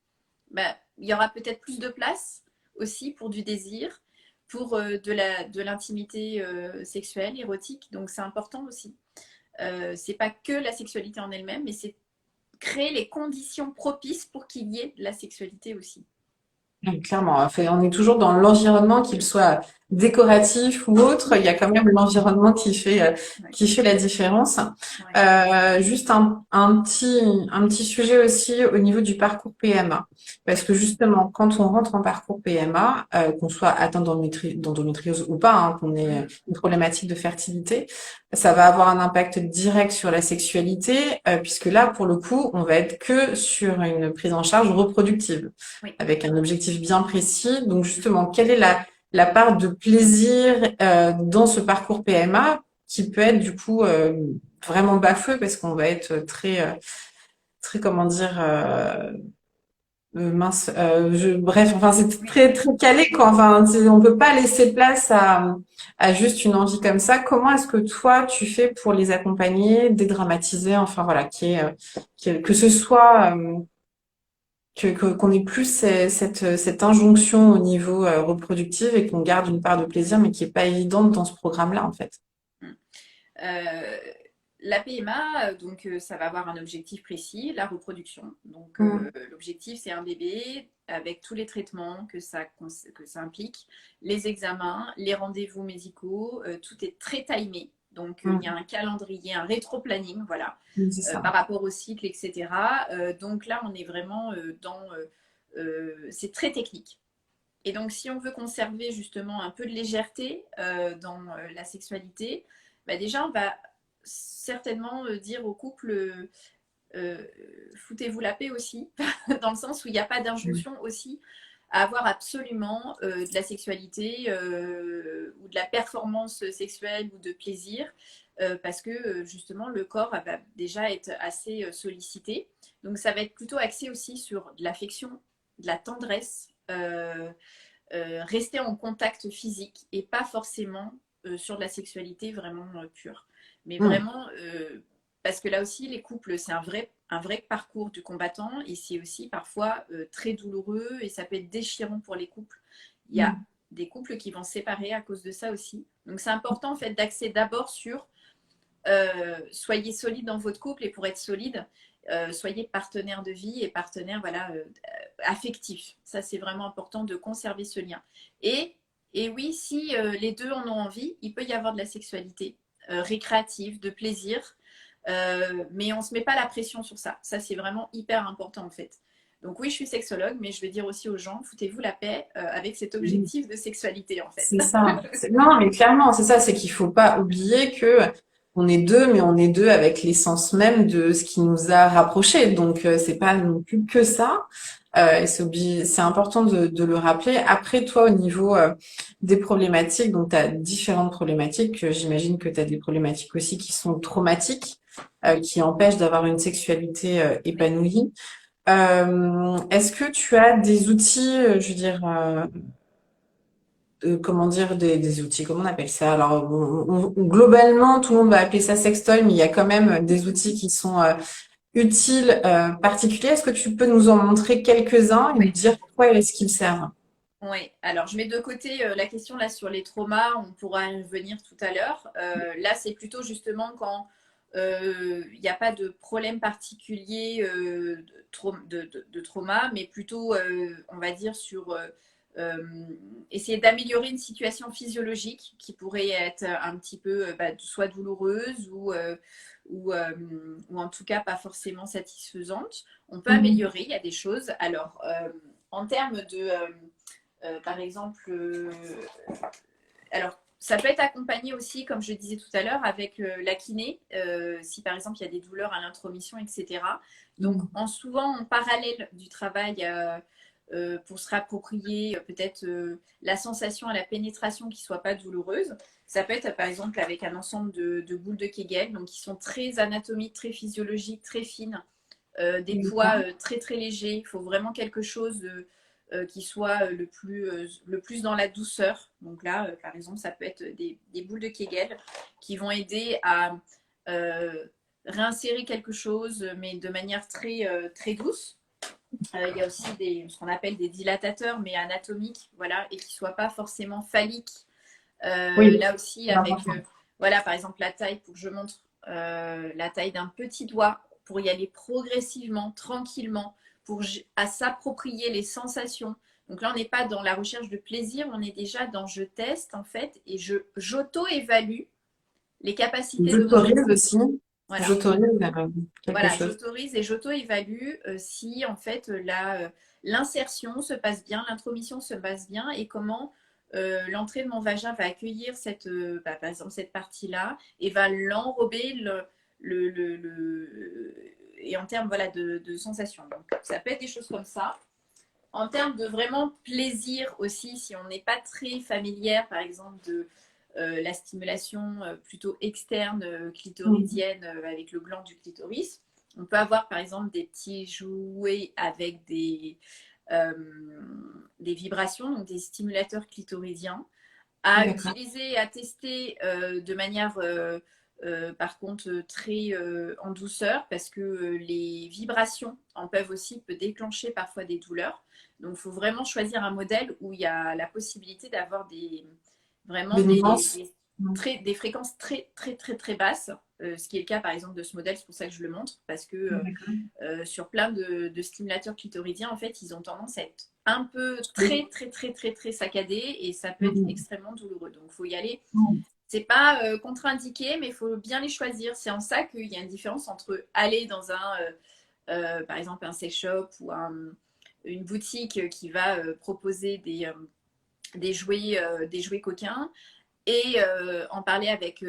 bah, il y aura peut-être plus de place aussi pour du désir, pour de l'intimité sexuelle, érotique. Donc c'est important aussi. C'est pas que la sexualité en elle-même, mais c'est créer les conditions propices pour qu'il y ait de la sexualité aussi. Oui, clairement, en fait, on est toujours dans l'environnement, qu'il soit décoratif ou autre, il y a quand même l'environnement Ouais, qui fait la différence. ouais. Juste un petit sujet aussi au niveau du parcours PMA. Parce que justement, quand on rentre en parcours PMA, qu'on soit atteint d'endométriose ou pas, hein, qu'on ait Mm, une problématique de fertilité, ça va avoir un impact direct sur la sexualité, puisque là, pour le coup, on va être que sur une prise en charge reproductive, oui. avec un objectif bien précis. Donc justement, quelle est la part de plaisir dans ce parcours PMA qui peut être du coup vraiment bafoué parce qu'on va être très comment dire mince bref enfin c'est Oui. très calé quoi enfin on peut pas laisser place à juste une envie comme ça. Comment est-ce que toi tu fais pour les accompagner, dédramatiser, enfin voilà, que ce soit qu'on ait plus cette injonction au niveau reproductif et qu'on garde une part de plaisir, mais qui est pas évidente dans ce programme-là, en fait. Mm. Euh, la PMA, donc ça va avoir un objectif précis, la reproduction. Donc Mm. l'objectif, c'est un bébé avec tous les traitements que ça implique, les examens, les rendez-vous médicaux, tout est très timé. Donc il y a Mm. un calendrier, un rétro-planning, voilà, Mm, c'est ça. par rapport au cycle, etc. Donc là, on est vraiment c'est très technique. Et donc, si on veut conserver justement un peu de légèreté dans la sexualité, bah déjà, on va certainement dire au couple foutez-vous la paix aussi, dans le sens où il n'y a pas Mm. d'injonction aussi à avoir absolument de la sexualité ou de la performance sexuelle ou de plaisir, parce que justement le corps va déjà être assez sollicité. Donc ça va être plutôt axé aussi sur de l'affection, de la tendresse, rester en contact physique et pas forcément sur de la sexualité vraiment pure. Mais Mm. vraiment, parce que là aussi, les couples, c'est un vrai parcours du combattant et c'est aussi parfois très douloureux et ça peut être déchirant pour les couples. Il y a Mm. des couples qui vont se séparer à cause de ça aussi. Donc c'est important en fait d'axer d'abord sur soyez solide dans votre couple et pour être solide, soyez partenaire de vie et partenaire voilà, affectif. Ça, c'est vraiment important de conserver ce lien. Et, et oui, si les deux en ont envie, il peut y avoir de la sexualité récréative, de plaisir, mais on ne se met pas la pression sur ça. Ça, c'est vraiment hyper important en fait. Donc oui, je suis sexologue, mais je vais dire aussi aux gens, foutez-vous la paix avec cet Mm. objectif de sexualité en fait. C'est ça. Non, mais clairement, c'est ça, c'est qu'il faut pas oublier que on est deux, mais on est deux avec l'essence même de ce qui nous a rapprochés. Donc, c'est pas non plus que ça. Et c'est important de le rappeler. Après, toi, au niveau des problématiques, donc tu as différentes problématiques. J'imagine que tu as des problématiques aussi qui sont traumatiques, Oui, qui empêchent d'avoir une sexualité oui. épanouie. Est-ce que tu as des outils, je veux dire, comment dire, des outils, comment on appelle ça? Alors, globalement, tout le monde va appeler ça sextoy, mais il y a quand même des outils qui sont utiles, particuliers. Est-ce que tu peux nous en montrer quelques-uns et nous Oui. dire à quoi est-ce qu'ils servent? Oui, alors je mets de côté la question là sur les traumas, on pourra y revenir tout à l'heure. Là, c'est plutôt justement quand il n'y a pas de problème particulier de trauma, mais plutôt, on va dire, sur euh, essayer d'améliorer une situation physiologique qui pourrait être un petit peu soit douloureuse ou en tout cas pas forcément satisfaisante. On peut Mhm. améliorer, il y a des choses. Alors, en termes de par exemple, alors ça peut être accompagné aussi, comme je disais tout à l'heure, avec la kiné, si par exemple il y a des douleurs à l'intromission, etc. Donc souvent en parallèle du travail pour se réapproprier peut-être la sensation à la pénétration qui ne soit pas douloureuse. Ça peut être par exemple avec un ensemble de boules de Kegel, donc qui sont très anatomiques, très physiologiques, très fines, des poids D'accord. très très légers. Il faut vraiment quelque chose qui soit le plus dans la douceur. Donc là, par exemple, ça peut être des boules de Kegel qui vont aider à réinsérer quelque chose, mais de manière très, très douce. Il y a aussi ce qu'on appelle des dilatateurs, mais anatomiques, voilà, et qui ne soient pas forcément phalliques. Oui, Là aussi, c'est avec, important. voilà, par exemple, la taille, pour que je montre la taille d'un petit doigt, pour y aller progressivement, tranquillement, pour à s'approprier les sensations Donc là, on n'est pas dans la recherche de plaisir, on est déjà dans je teste en fait et j'auto-évalue les capacités de mon J'autorise cerveau. aussi. Voilà. J'autorise quelque Voilà, chose. j'autorise et j'auto-évalue si en fait l'insertion se passe bien, l'intromission se passe bien et comment l'entrée de mon vagin va accueillir par exemple cette partie-là et va l'enrober et en termes voilà, de sensations. Donc ça peut être des choses comme ça. En termes de vraiment plaisir aussi, si on n'est pas très familière par exemple de la stimulation plutôt externe Mm. clitoridienne avec le gland du clitoris. On peut avoir par exemple des petits jouets avec euh, des vibrations, donc des stimulateurs clitoridiens, à D'accord. utiliser, à tester de manière par contre très en douceur parce que les vibrations en peuvent aussi peut déclencher parfois des douleurs. Donc il faut vraiment choisir un modèle où il y a la possibilité d'avoir vraiment Des nuances. Mm. des fréquences très très très très basses. Ce qui est le cas par exemple de ce modèle, c'est pour ça que je le montre, parce que D'accord. sur plein de stimulateurs clitoridiens, en fait, ils ont tendance à être un peu Oui. très, très, très, très, très saccadés et ça peut être Mm. extrêmement douloureux. Donc, il faut y aller. Mm. C'est pas contre-indiqué, mais il faut bien les choisir. C'est en ça qu'il y a une différence entre aller dans par exemple, un sex shop ou une boutique qui va proposer des jouets coquins et en parler avec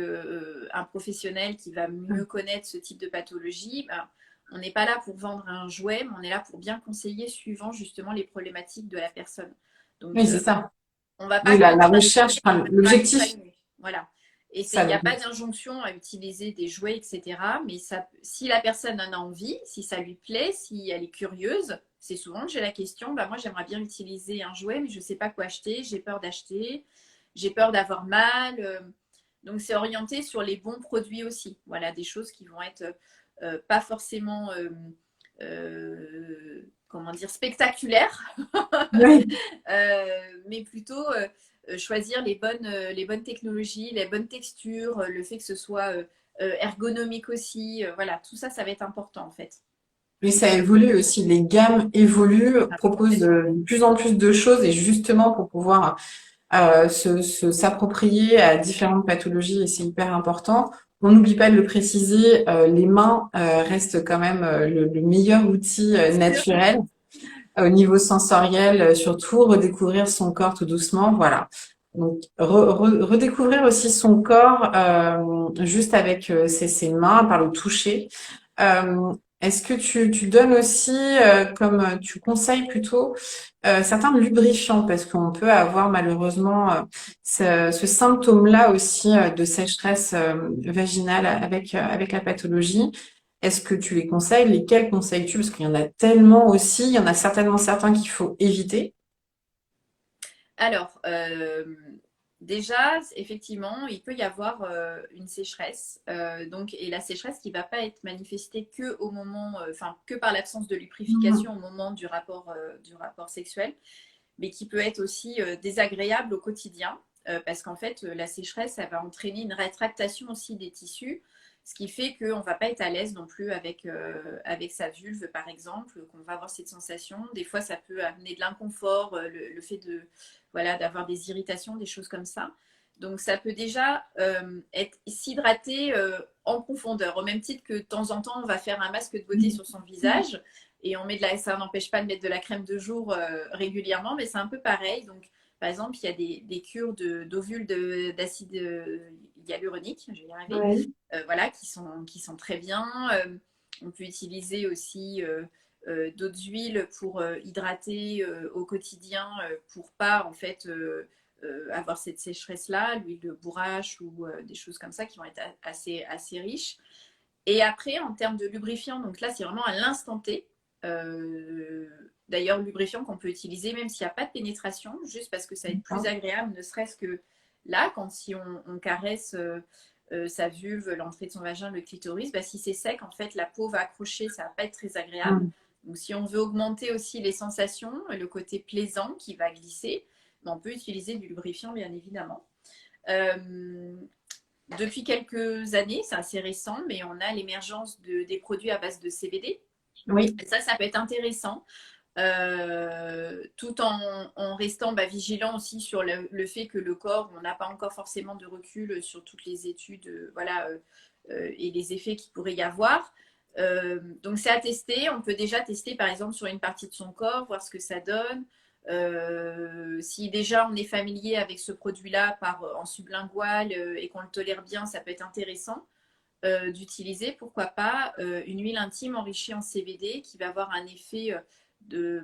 un professionnel qui va mieux connaître ce type de pathologie. Ben, on n'est pas là pour vendre un jouet, mais on est là pour bien conseiller suivant justement les problématiques de la personne. Donc, Oui, c'est ça. on ne va Oui, pas la contre-indiquer, recherche, enfin, on va l'objectif, accompagner. Voilà. Et il ça, n'y a pas d'injonction à utiliser des jouets, etc. Mais ça, si la personne en a envie, si ça lui plaît, si elle est curieuse, c'est souvent que j'ai la question, bah, moi j'aimerais bien utiliser un jouet, mais je ne sais pas quoi acheter, j'ai peur d'acheter, j'ai peur d'avoir mal. Donc c'est orienté sur les bons produits aussi. Voilà, des choses qui vont être pas forcément, comment dire, spectaculaires, oui. mais plutôt choisir les bonnes technologies, les bonnes textures, le fait que ce soit ergonomique aussi. Voilà, tout ça, ça va être important en fait. Mais ça évolue aussi. Les gammes évoluent, proposent de plus en plus de choses et justement pour pouvoir s'approprier à différentes pathologies et c'est hyper important. On n'oublie pas de le préciser, les mains restent quand même le meilleur outil naturel au niveau sensoriel, surtout redécouvrir son corps tout doucement, voilà. Donc redécouvrir aussi son corps juste avec ses mains, par le toucher. Est-ce que tu donnes aussi, comme tu conseilles plutôt, certains lubrifiants, parce qu'on peut avoir malheureusement ce symptôme-là aussi de sécheresse vaginale avec la pathologie. Est-ce que tu les conseilles? Lesquels conseilles-tu? Parce qu'il y en a tellement aussi, il y en a certainement certains qu'il faut éviter. Alors, déjà, effectivement, il peut y avoir une sécheresse. Donc, et la sécheresse qui ne va pas être manifestée que au moment, enfin, que par l'absence de lubrification au moment du rapport sexuel, mais qui peut être aussi désagréable au quotidien, parce qu'en fait, la sécheresse, ça va entraîner une rétractation aussi des tissus, ce qui fait qu'on ne va pas être à l'aise non plus avec sa vulve, par exemple, qu'on va avoir cette sensation. Des fois, ça peut amener de l'inconfort, le fait voilà, d'avoir des irritations, des choses comme ça. Donc, ça peut déjà être s'hydrater en profondeur, au même titre que de temps en temps, on va faire un masque de beauté sur son visage et ça n'empêche pas de mettre de la crème de jour régulièrement, mais c'est un peu pareil. Donc, par exemple, il y a des cures d'ovules d'acide hyaluronique, je vais y arriver, Ouais. voilà, qui sont très bien. On peut utiliser aussi d'autres huiles pour hydrater au quotidien, pour pas en fait avoir cette sécheresse-là, l'huile de bourrache ou des choses comme ça qui vont être assez riches. Et après, en termes de lubrifiant, donc là, c'est vraiment à l'instant T. Euh, D'ailleurs, lubrifiant qu'on peut utiliser même s'il n'y a pas de pénétration, juste parce que ça va être plus D'accord. agréable, ne serait-ce que là, quand si on caresse sa vulve, l'entrée de son vagin, le clitoris, bah, si c'est sec, en fait, la peau va accrocher, ça va pas être très agréable. Mm. Donc, si on veut augmenter aussi les sensations, le côté plaisant qui va glisser, bah, on peut utiliser du lubrifiant, bien évidemment. Euh, Depuis quelques années, c'est assez récent, mais on a l'émergence des produits à base de CBD. Oui. Et ça peut être intéressant tout en restant vigilant aussi sur le fait que le corps, on n'a pas encore forcément de recul sur toutes les études voilà, et les effets qu'il pourrait y avoir. Donc c'est à tester. On peut déjà tester par exemple sur une partie de son corps, voir ce que ça donne. Si déjà on est familier avec ce produit-là en sublingual et qu'on le tolère bien, ça peut être intéressant d'utiliser, pourquoi pas, une huile intime enrichie en CBD qui va avoir un effet de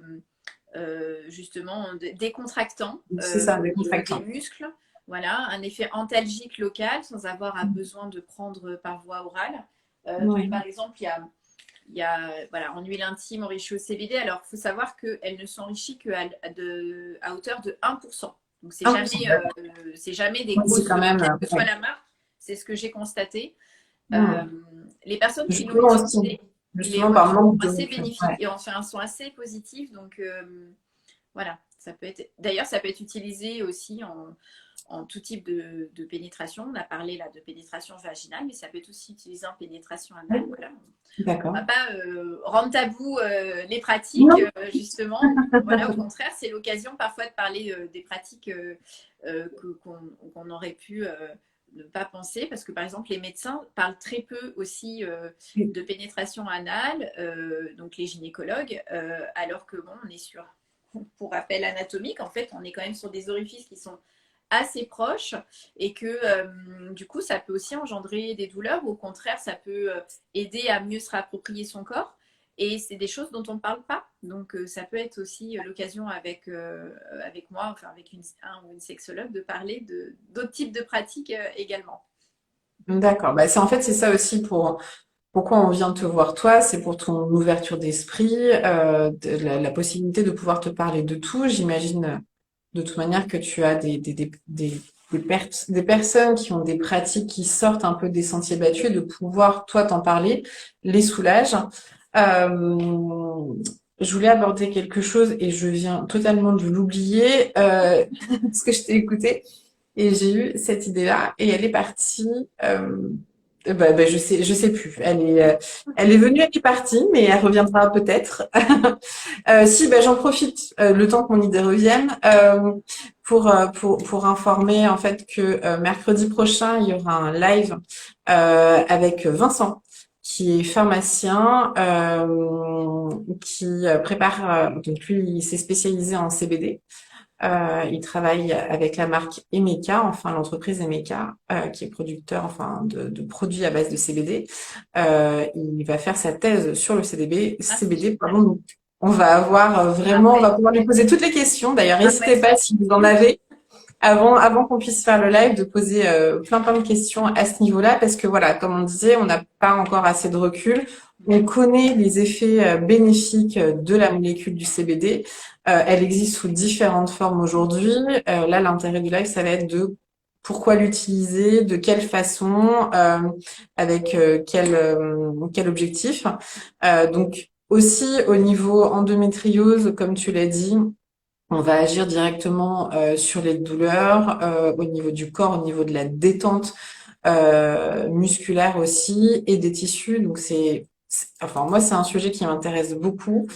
justement décontractant C'est ça, au niveau des décontractant. muscles. Voilà, un effet antalgique local sans avoir besoin de prendre par voie orale. Donc, Oui. par exemple, il y a voilà, en huile intime enrichie au CBD. Alors, il faut savoir qu'elle ne s'enrichit à hauteur de 1%. Donc, D'accord. c'est jamais des Oui, c'est grosses, quand même, quelle que soit ouais. la marque. C'est ce que j'ai constaté. Euh, Hmm. les personnes qui l'ont Justement aussi, utilisé, les justement par retours manque sont de assez recul. bénéfiques Ouais. et enfin sont assez positifs. Donc voilà, ça peut être. D'ailleurs, ça peut être utilisé aussi en tout type de pénétration. On a parlé là de pénétration vaginale, mais ça peut être aussi utilisé en pénétration anale. Oui, Voilà. On d'accord. ne va pas rendre tabou les pratiques, Non. justement. Voilà, au contraire, c'est l'occasion parfois de parler des pratiques qu'on aurait pu ne pas penser, parce que par exemple, les médecins parlent très peu aussi de pénétration anale, donc les gynécologues, alors que bon, on est sur, pour rappel anatomique, en fait, on est quand même sur des orifices qui sont assez proches et que du coup ça peut aussi engendrer des douleurs ou au contraire ça peut aider à mieux se réapproprier son corps et c'est des choses dont on ne parle pas donc ça peut être aussi l'occasion avec moi enfin avec un ou une sexologue de parler d'autres types de pratiques également. D'accord. Bah, en fait, c'est ça aussi pourquoi on vient te voir toi, c'est pour ton ouverture d'esprit, la possibilité de pouvoir te parler de tout. J'imagine de toute manière que tu as des personnes qui ont des pratiques qui sortent un peu des sentiers battus et de pouvoir, toi, t'en parler, les soulage. Euh, je voulais aborder quelque chose et je viens totalement de l'oublier, parce que je t'ai écouté et j'ai eu cette idée-là et elle est partie. Je sais plus. Elle est venue, elle est partie, mais elle reviendra peut-être. Si, j'en profite le temps que mon idée revienne pour informer en fait que mercredi prochain il y aura un live avec Vincent qui est pharmacien qui prépare donc lui il s'est spécialisé en CBD. Il travaille avec la marque Emeka, enfin l'entreprise Emeka, qui est producteur enfin de produits à base de CBD. Il va faire sa thèse sur le Ah, c'est CBD, génial. pardon. Donc, on va avoir Ah vraiment, on ouais, va pouvoir lui poser toutes les questions. D'ailleurs, ah ouais, n'hésitez pas si vous en avez avant qu'on puisse faire le live, de poser plein de questions à ce niveau-là, parce que voilà, comme on disait, on n'a pas encore assez de recul. On connaît les effets bénéfiques de la molécule du CBD. Elle existe sous différentes formes aujourd'hui. Là, l'intérêt du live, ça va être de pourquoi l'utiliser, de quelle façon, avec quel objectif. Donc aussi au niveau endométriose, comme tu l'as dit, on va agir directement sur les douleurs, au niveau du corps, au niveau de la détente musculaire aussi et des tissus. Donc enfin moi c'est un sujet qui m'intéresse beaucoup,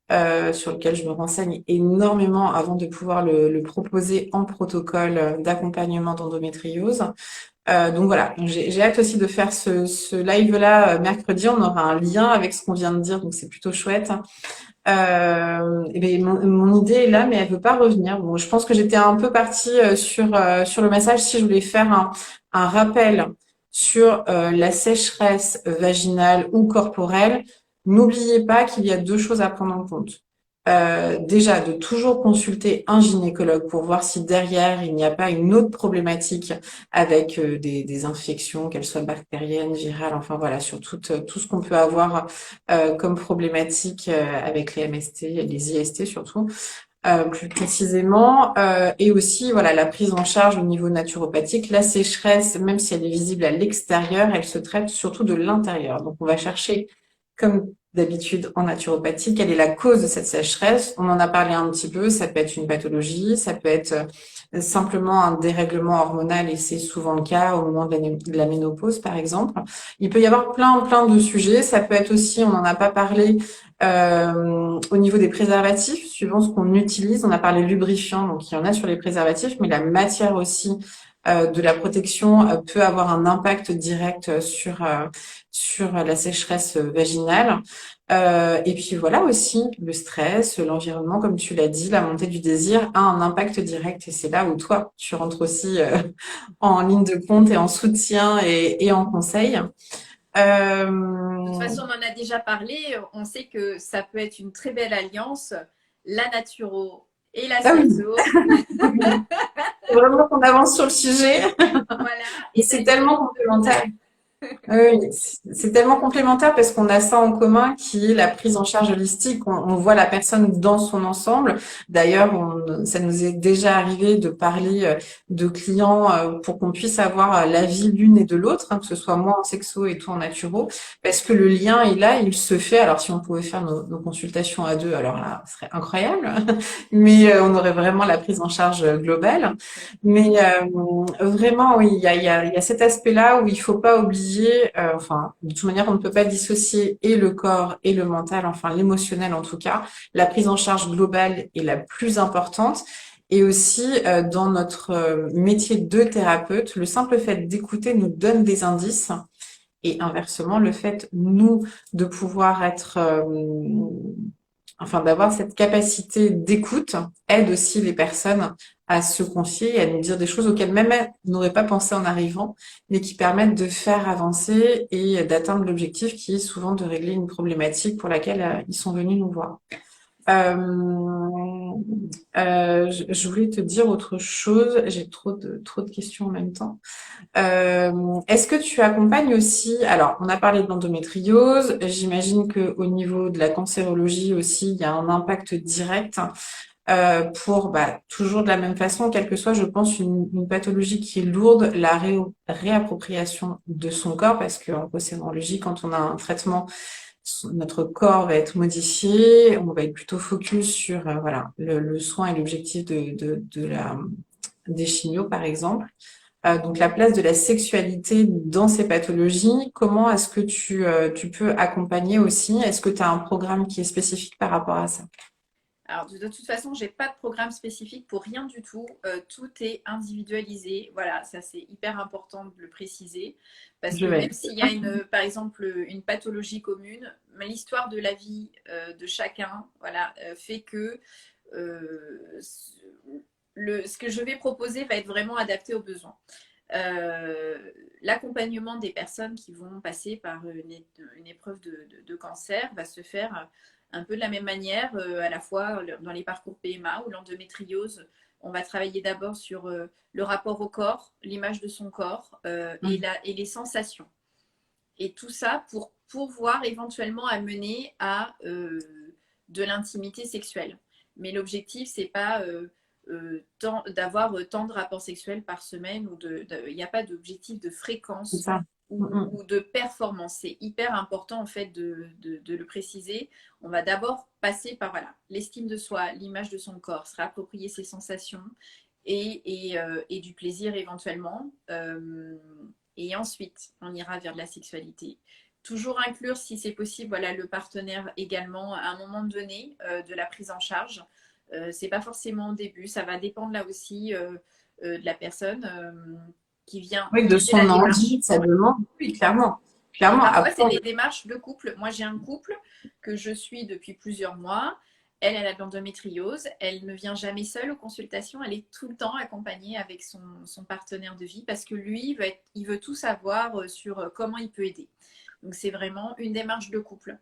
sur lequel je me renseigne énormément avant de pouvoir le proposer en protocole d'accompagnement d'endométriose. Donc voilà, j'ai hâte aussi de faire ce live-là mercredi. On aura un lien avec ce qu'on vient de dire, donc c'est plutôt chouette. Et ben, mon idée est là, mais elle veut pas revenir. Bon, je pense que j'étais un peu partie sur le massage. Si je voulais faire un rappel sur la sécheresse vaginale ou corporelle, n'oubliez pas qu'il y a deux choses à prendre en compte. Déjà, de toujours consulter un gynécologue pour voir si derrière il n'y a pas une autre problématique avec des infections, qu'elles soient bactériennes, virales, enfin voilà, sur tout ce qu'on peut avoir comme problématique avec les MST, les IST surtout, plus précisément, et aussi voilà la prise en charge au niveau naturopathique. La sécheresse, même si elle est visible à l'extérieur, elle se traite surtout de l'intérieur. Donc on va chercher, comme d'habitude en naturopathie, quelle est la cause de cette sécheresse? On en a parlé un petit peu, ça peut être une pathologie, ça peut être simplement un dérèglement hormonal et c'est souvent le cas au moment de la ménopause, par exemple. Il peut y avoir plein de sujets. Ça peut être aussi, on n'en a pas parlé, au niveau des préservatifs, suivant ce qu'on utilise. On a parlé lubrifiant, donc il y en a sur les préservatifs, mais la matière aussi de la protection peut avoir un impact direct sur la sécheresse vaginale. Et puis voilà aussi, le stress, l'environnement, comme tu l'as dit, la montée du désir a un impact direct. Et c'est là où toi, tu rentres aussi en ligne de compte et en soutien et en conseil. De toute Euh, façon, on en a déjà parlé. On sait que ça peut être une très belle alliance, la naturo et la Ah oui, sexo. c'est vraiment qu'on avance sur le sujet. Voilà. Et C'est d'ailleurs, tellement complémentaire. Oui, c'est tellement complémentaire parce qu'on a ça en commun qui est la prise en charge holistique. On voit la personne dans son ensemble. D'ailleurs, ça nous est déjà arrivé de parler de clients pour qu'on puisse avoir l'avis l'une et de l'autre, hein, que ce soit moi en sexo et toi en naturo, parce que le lien est là, il se fait. Alors, si on pouvait faire nos consultations à deux, alors là, ce serait incroyable. Mais on aurait vraiment la prise en charge globale. Mais vraiment, oui, il y a cet aspect-là où il faut pas oublier, enfin, de toute manière, on ne peut pas dissocier et le corps et le mental, enfin l'émotionnel en tout cas. La prise en charge globale est la plus importante. Et aussi, dans notre métier de thérapeute, le simple fait d'écouter nous donne des indices. Et inversement, le fait, nous, de pouvoir être, enfin, d'avoir cette capacité d'écoute aide aussi les personnes à se confier et à nous dire des choses auxquelles même elles n'auraient pas pensé en arrivant, mais qui permettent de faire avancer et d'atteindre l'objectif qui est souvent de régler une problématique pour laquelle ils sont venus nous voir. Euh, je voulais te dire autre chose. J'ai trop de questions en même temps. Est-ce que tu accompagnes aussi, alors on a parlé de l'endométriose, j'imagine que au niveau de la cancérologie aussi, il y a un impact direct pour toujours de la même façon, quelle que soit, je pense, une pathologie qui est lourde, la réappropriation de son corps, parce qu'en cancérologie, quand on a un traitement, notre corps va être modifié, on va être plutôt focus sur voilà le soin et l'objectif des chimios, par exemple. Donc la place de la sexualité dans ces pathologies, comment est-ce que tu peux accompagner aussi? Est-ce que tu as un programme qui est spécifique par rapport à ça? alors, de toute façon, j'ai pas de programme spécifique pour rien du tout. Tout est individualisé. Voilà, ça c'est hyper important de le préciser. Parce Je que même vais. s'il y a par exemple, une pathologie commune, mais l'histoire de la vie de chacun, voilà, fait que euh, ce que je vais proposer va être vraiment adapté aux besoins. L'accompagnement des personnes qui vont passer par une épreuve de cancer va se faire un peu de la même manière, à la fois dans les parcours PMA ou l'endométriose. On va travailler d'abord sur le rapport au corps, l'image de son corps et les sensations. Et tout ça pour pouvoir éventuellement amener à de l'intimité sexuelle. Mais l'objectif, c'est pas d'avoir tant de rapports sexuels par semaine ou il n'y a pas d'objectif de C'est fréquence ça. Mm, mm. ou de performance. C'est hyper important en fait de le préciser. On va d'abord passer par voilà, l'estime de soi, l'image de son corps, se réapproprier ses sensations et du plaisir éventuellement. Et ensuite, on ira vers de la sexualité. Toujours inclure, si c'est possible, voilà, le partenaire également à un moment donné de la prise en charge. C'est pas forcément au début, ça va dépendre là aussi de la personne Oui, qui de fait la son démarche. envie, de sa demande. Oui, clairement. Et Clairement. parfois, Après, c'est des démarches de couple. Moi, j'ai un couple que je suis depuis plusieurs mois. Elle a de l'endométriose. Elle ne vient jamais seule aux consultations. Elle est tout le temps accompagnée avec son partenaire de vie parce que lui, il veut tout savoir sur comment il peut aider. Donc, c'est vraiment une démarche de couple.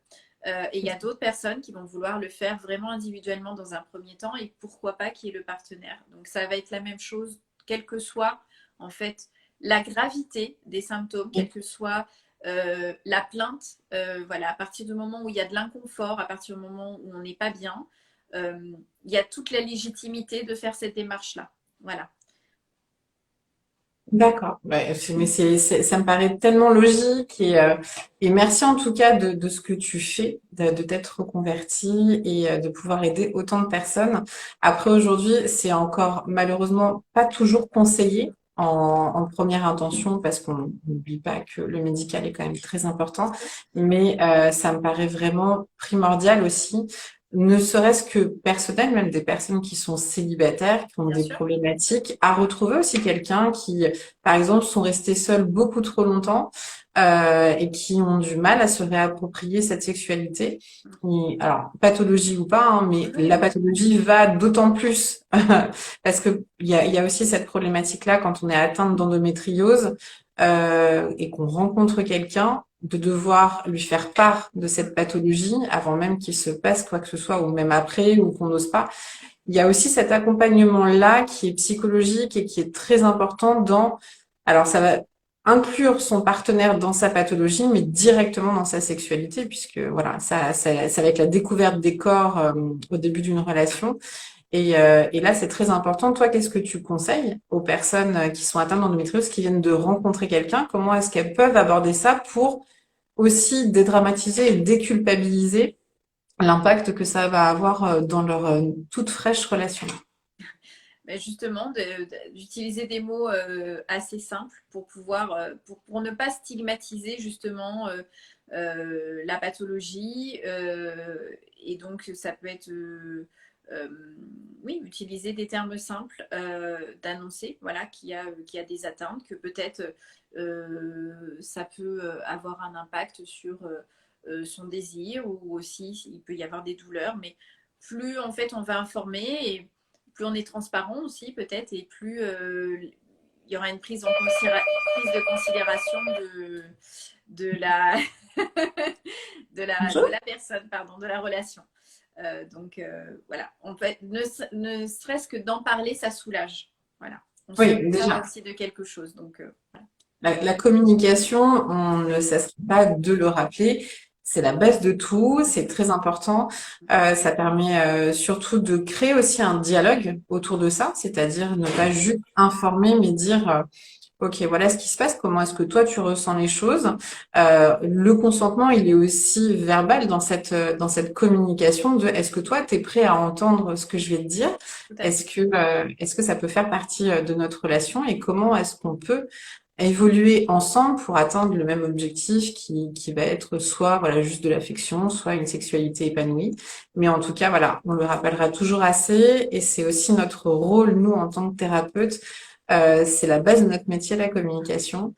Et il y a d'autres personnes qui vont vouloir le faire vraiment individuellement dans un premier temps et pourquoi pas qui est le partenaire. Donc, ça va être la même chose, quelle que soit en fait la gravité des symptômes, quelle que soit la plainte, voilà, à partir du moment où il y a de l'inconfort, à partir du moment où on n'est pas bien, il y a toute la légitimité de faire cette démarche-là. Voilà. D'accord. Ouais, mais ça me paraît tellement logique et merci en tout cas de ce que tu fais, de t'être reconverti et de pouvoir aider autant de personnes. Après, aujourd'hui, c'est encore malheureusement pas toujours conseillé en première intention parce qu'on n'oublie pas que le médical est quand même très important, mais ça me paraît vraiment primordial aussi. Ne serait-ce que personnel, même des personnes qui sont célibataires, qui ont Bien des sûr. problématiques, à retrouver aussi quelqu'un qui par exemple, sont restés seuls beaucoup trop longtemps et qui ont du mal à se réapproprier cette sexualité. Alors, pathologie ou pas, hein, mais Oui, la pathologie va d'autant plus parce que il y a aussi cette problématique-là quand on est atteinte d'endométriose et qu'on rencontre quelqu'un, de devoir lui faire part de cette pathologie avant même qu'il se passe quoi que ce soit, ou même après, ou qu'on n'ose pas. Il y a aussi cet accompagnement-là qui est psychologique et qui est très important alors ça va inclure son partenaire dans sa pathologie, mais directement dans sa sexualité, puisque voilà, ça va être la découverte des corps au début d'une relation. Et là, c'est très important. Toi, qu'est-ce que tu conseilles aux personnes qui sont atteintes d'endométriose, qui viennent de rencontrer quelqu'un? Comment est-ce qu'elles peuvent aborder ça pour aussi dédramatiser et déculpabiliser l'impact que ça va avoir dans leur toute fraîche relation? Mais justement, d'utiliser des mots assez simples pour pouvoir, pour ne pas stigmatiser justement la pathologie. Et donc, ça peut être, euh, oui, utiliser des termes simples, d'annoncer, voilà, qu'il y a des atteintes, que peut-être ça peut avoir un impact sur son désir, ou aussi il peut y avoir des douleurs, mais plus en fait on va informer, et plus on est transparent aussi peut-être, et plus il y aura une prise de considération de la, de la personne, pardon, de la relation. Donc voilà, on peut ne serait-ce que d'en parler, ça soulage. Voilà, on se Oui, libère déjà. aussi de quelque chose. Donc voilà. La communication, on ne cessera pas de le rappeler. C'est la base de tout, c'est très important. Ça permet surtout de créer aussi un dialogue autour de ça, c'est-à-dire ne pas juste informer, mais dire OK, voilà ce qui se passe. Comment est-ce que toi tu ressens les choses? Le consentement, il est aussi verbal dans cette communication de est-ce que toi tu es prêt à entendre ce que je vais te dire? Tout à fait. Est-ce que ça peut faire partie de notre relation et comment est-ce qu'on peut évoluer ensemble pour atteindre le même objectif qui va être soit voilà juste de l'affection, soit une sexualité épanouie. Mais en tout cas, voilà, on le rappellera toujours assez et c'est aussi notre rôle, nous, en tant que thérapeutes. C'est la base de notre métier, la communication.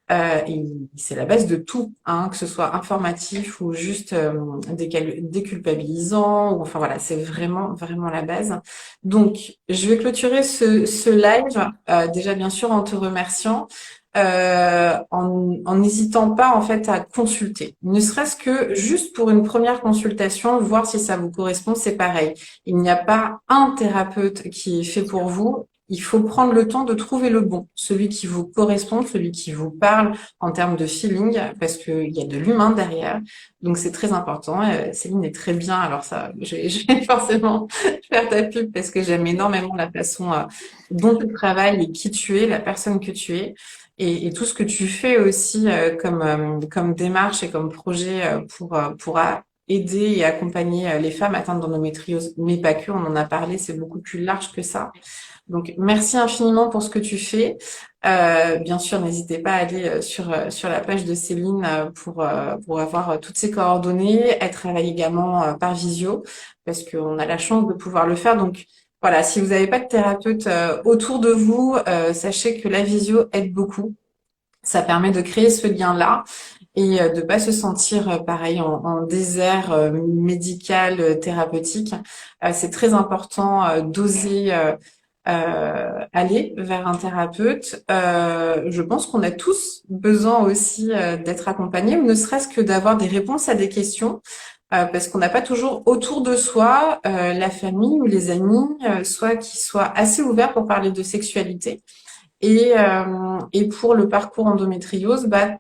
Et c'est la base de tout, hein, que ce soit informatif ou juste déculpabilisant. Ou, enfin voilà, c'est vraiment, vraiment la base. Donc, je vais clôturer ce live, déjà bien sûr en te remerciant, en n'hésitant pas en fait à consulter. Ne serait-ce que juste pour une première consultation, voir si ça vous correspond, c'est pareil. Il n'y a pas un thérapeute qui est fait Bien sûr. pour vous. Il faut prendre le temps de trouver le bon, celui qui vous correspond, celui qui vous parle en termes de feeling, parce qu'il y a de l'humain derrière. Donc c'est très important. Céline est très bien. Alors ça, je vais forcément faire ta pub parce que j'aime énormément la façon dont tu travailles et qui tu es, la personne que tu es. Et tout ce que tu fais aussi comme démarche et comme projet pour aider et accompagner les femmes atteintes d'endométriose, mais pas que, on en a parlé, c'est beaucoup plus large que ça. Donc, merci infiniment pour ce que tu fais. Bien sûr, n'hésitez pas à aller sur la page de Céline pour avoir toutes ses coordonnées. Elle travaille également par visio parce qu'on a la chance de pouvoir le faire. Donc, voilà, si vous n'avez pas de thérapeute autour de vous, sachez que la visio aide beaucoup. Ça permet de créer ce lien-là et de pas se sentir pareil en désert médical, thérapeutique. C'est très important d'oser aller vers un thérapeute. Je pense qu'on a tous besoin aussi d'être accompagnés, ou ne serait-ce que d'avoir des réponses à des questions, parce qu'on n'a pas toujours autour de soi la famille ou les amis, soit qui soient assez ouverts pour parler de sexualité. Et pour le parcours endométriose, bah,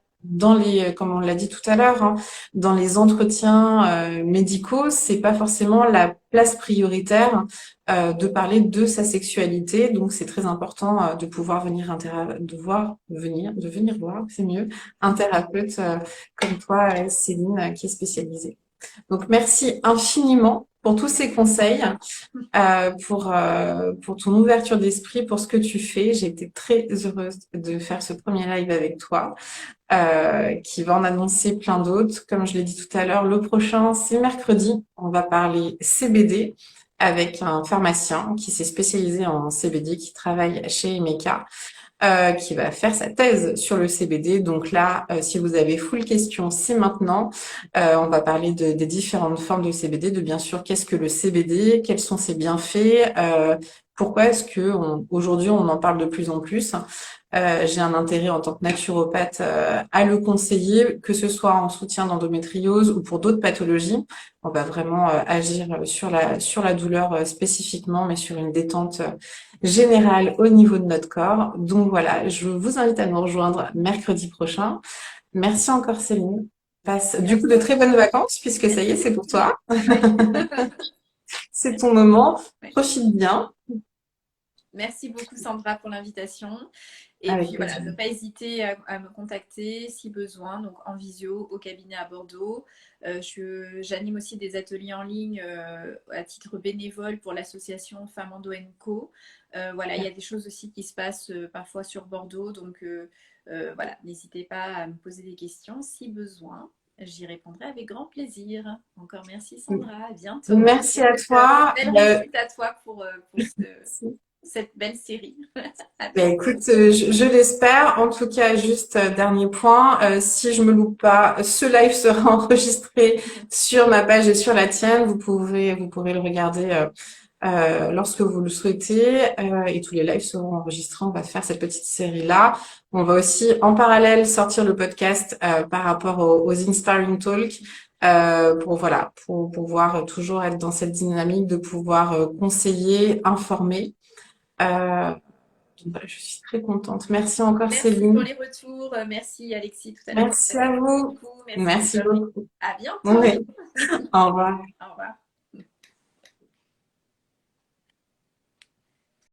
comme on l'a dit tout à l'heure, hein, dans les entretiens médicaux, c'est pas forcément la place prioritaire de parler de sa sexualité. Donc, c'est très important de pouvoir de venir voir, c'est mieux, un thérapeute comme toi, Céline, qui est spécialisée. Donc, merci infiniment pour tous ces conseils, pour ton ouverture d'esprit, pour ce que tu fais. J'ai été très heureuse de faire ce premier live avec toi, qui va en annoncer plein d'autres. Comme je l'ai dit tout à l'heure, le prochain, c'est mercredi. On va parler CBD avec un pharmacien qui s'est spécialisé en CBD, qui travaille chez Emeka, qui va faire sa thèse sur le CBD. Donc là, si vous avez full question, c'est maintenant. On va parler des différentes formes de CBD, de bien sûr qu'est-ce que le CBD, quels sont ses bienfaits, pourquoi est-ce que aujourd'hui on en parle de plus en plus. J'ai un intérêt en tant que naturopathe à le conseiller, que ce soit en soutien d'endométriose ou pour d'autres pathologies. On va vraiment agir sur la douleur spécifiquement, mais sur une détente générale au niveau de notre corps. Donc voilà, je vous invite à nous rejoindre mercredi prochain. Merci encore Céline. Passe du coup de très bonnes vacances puisque ça y est, c'est pour toi. C'est ton moment. Profite bien. Merci beaucoup Sandra pour l'invitation. Et Avec puis voilà, plaisir. ne pas hésiter à me contacter si besoin, donc en visio au cabinet à Bordeaux. J'anime aussi des ateliers en ligne à titre bénévole pour l'association Femmes Endo Co. Voilà, il y a des choses aussi qui se passent parfois sur Bordeaux, donc voilà, n'hésitez pas à me poser des questions si besoin. J'y répondrai avec grand plaisir. Encore merci Sandra, à bientôt. Merci à toi. Belle réussite à toi pour cette belle série. À Ben, bientôt. écoute, je l'espère. En tout cas, juste dernier point, si je me loupe pas, ce live sera enregistré sur ma page et sur la tienne. Vous pourrez le regarder lorsque vous le souhaitez, et tous les lives seront enregistrés. On va faire cette petite série-là. On va aussi en parallèle sortir le podcast par rapport aux Inspiring Talk. Pour pouvoir toujours être dans cette dynamique de pouvoir conseiller, informer. Euh, je suis très contente. Merci encore, Merci pour Céline. les retours. Merci Alexis tout à l'heure. Merci à vous. Beaucoup. Merci. Merci beaucoup. À bientôt. Oui. Au revoir. Au revoir.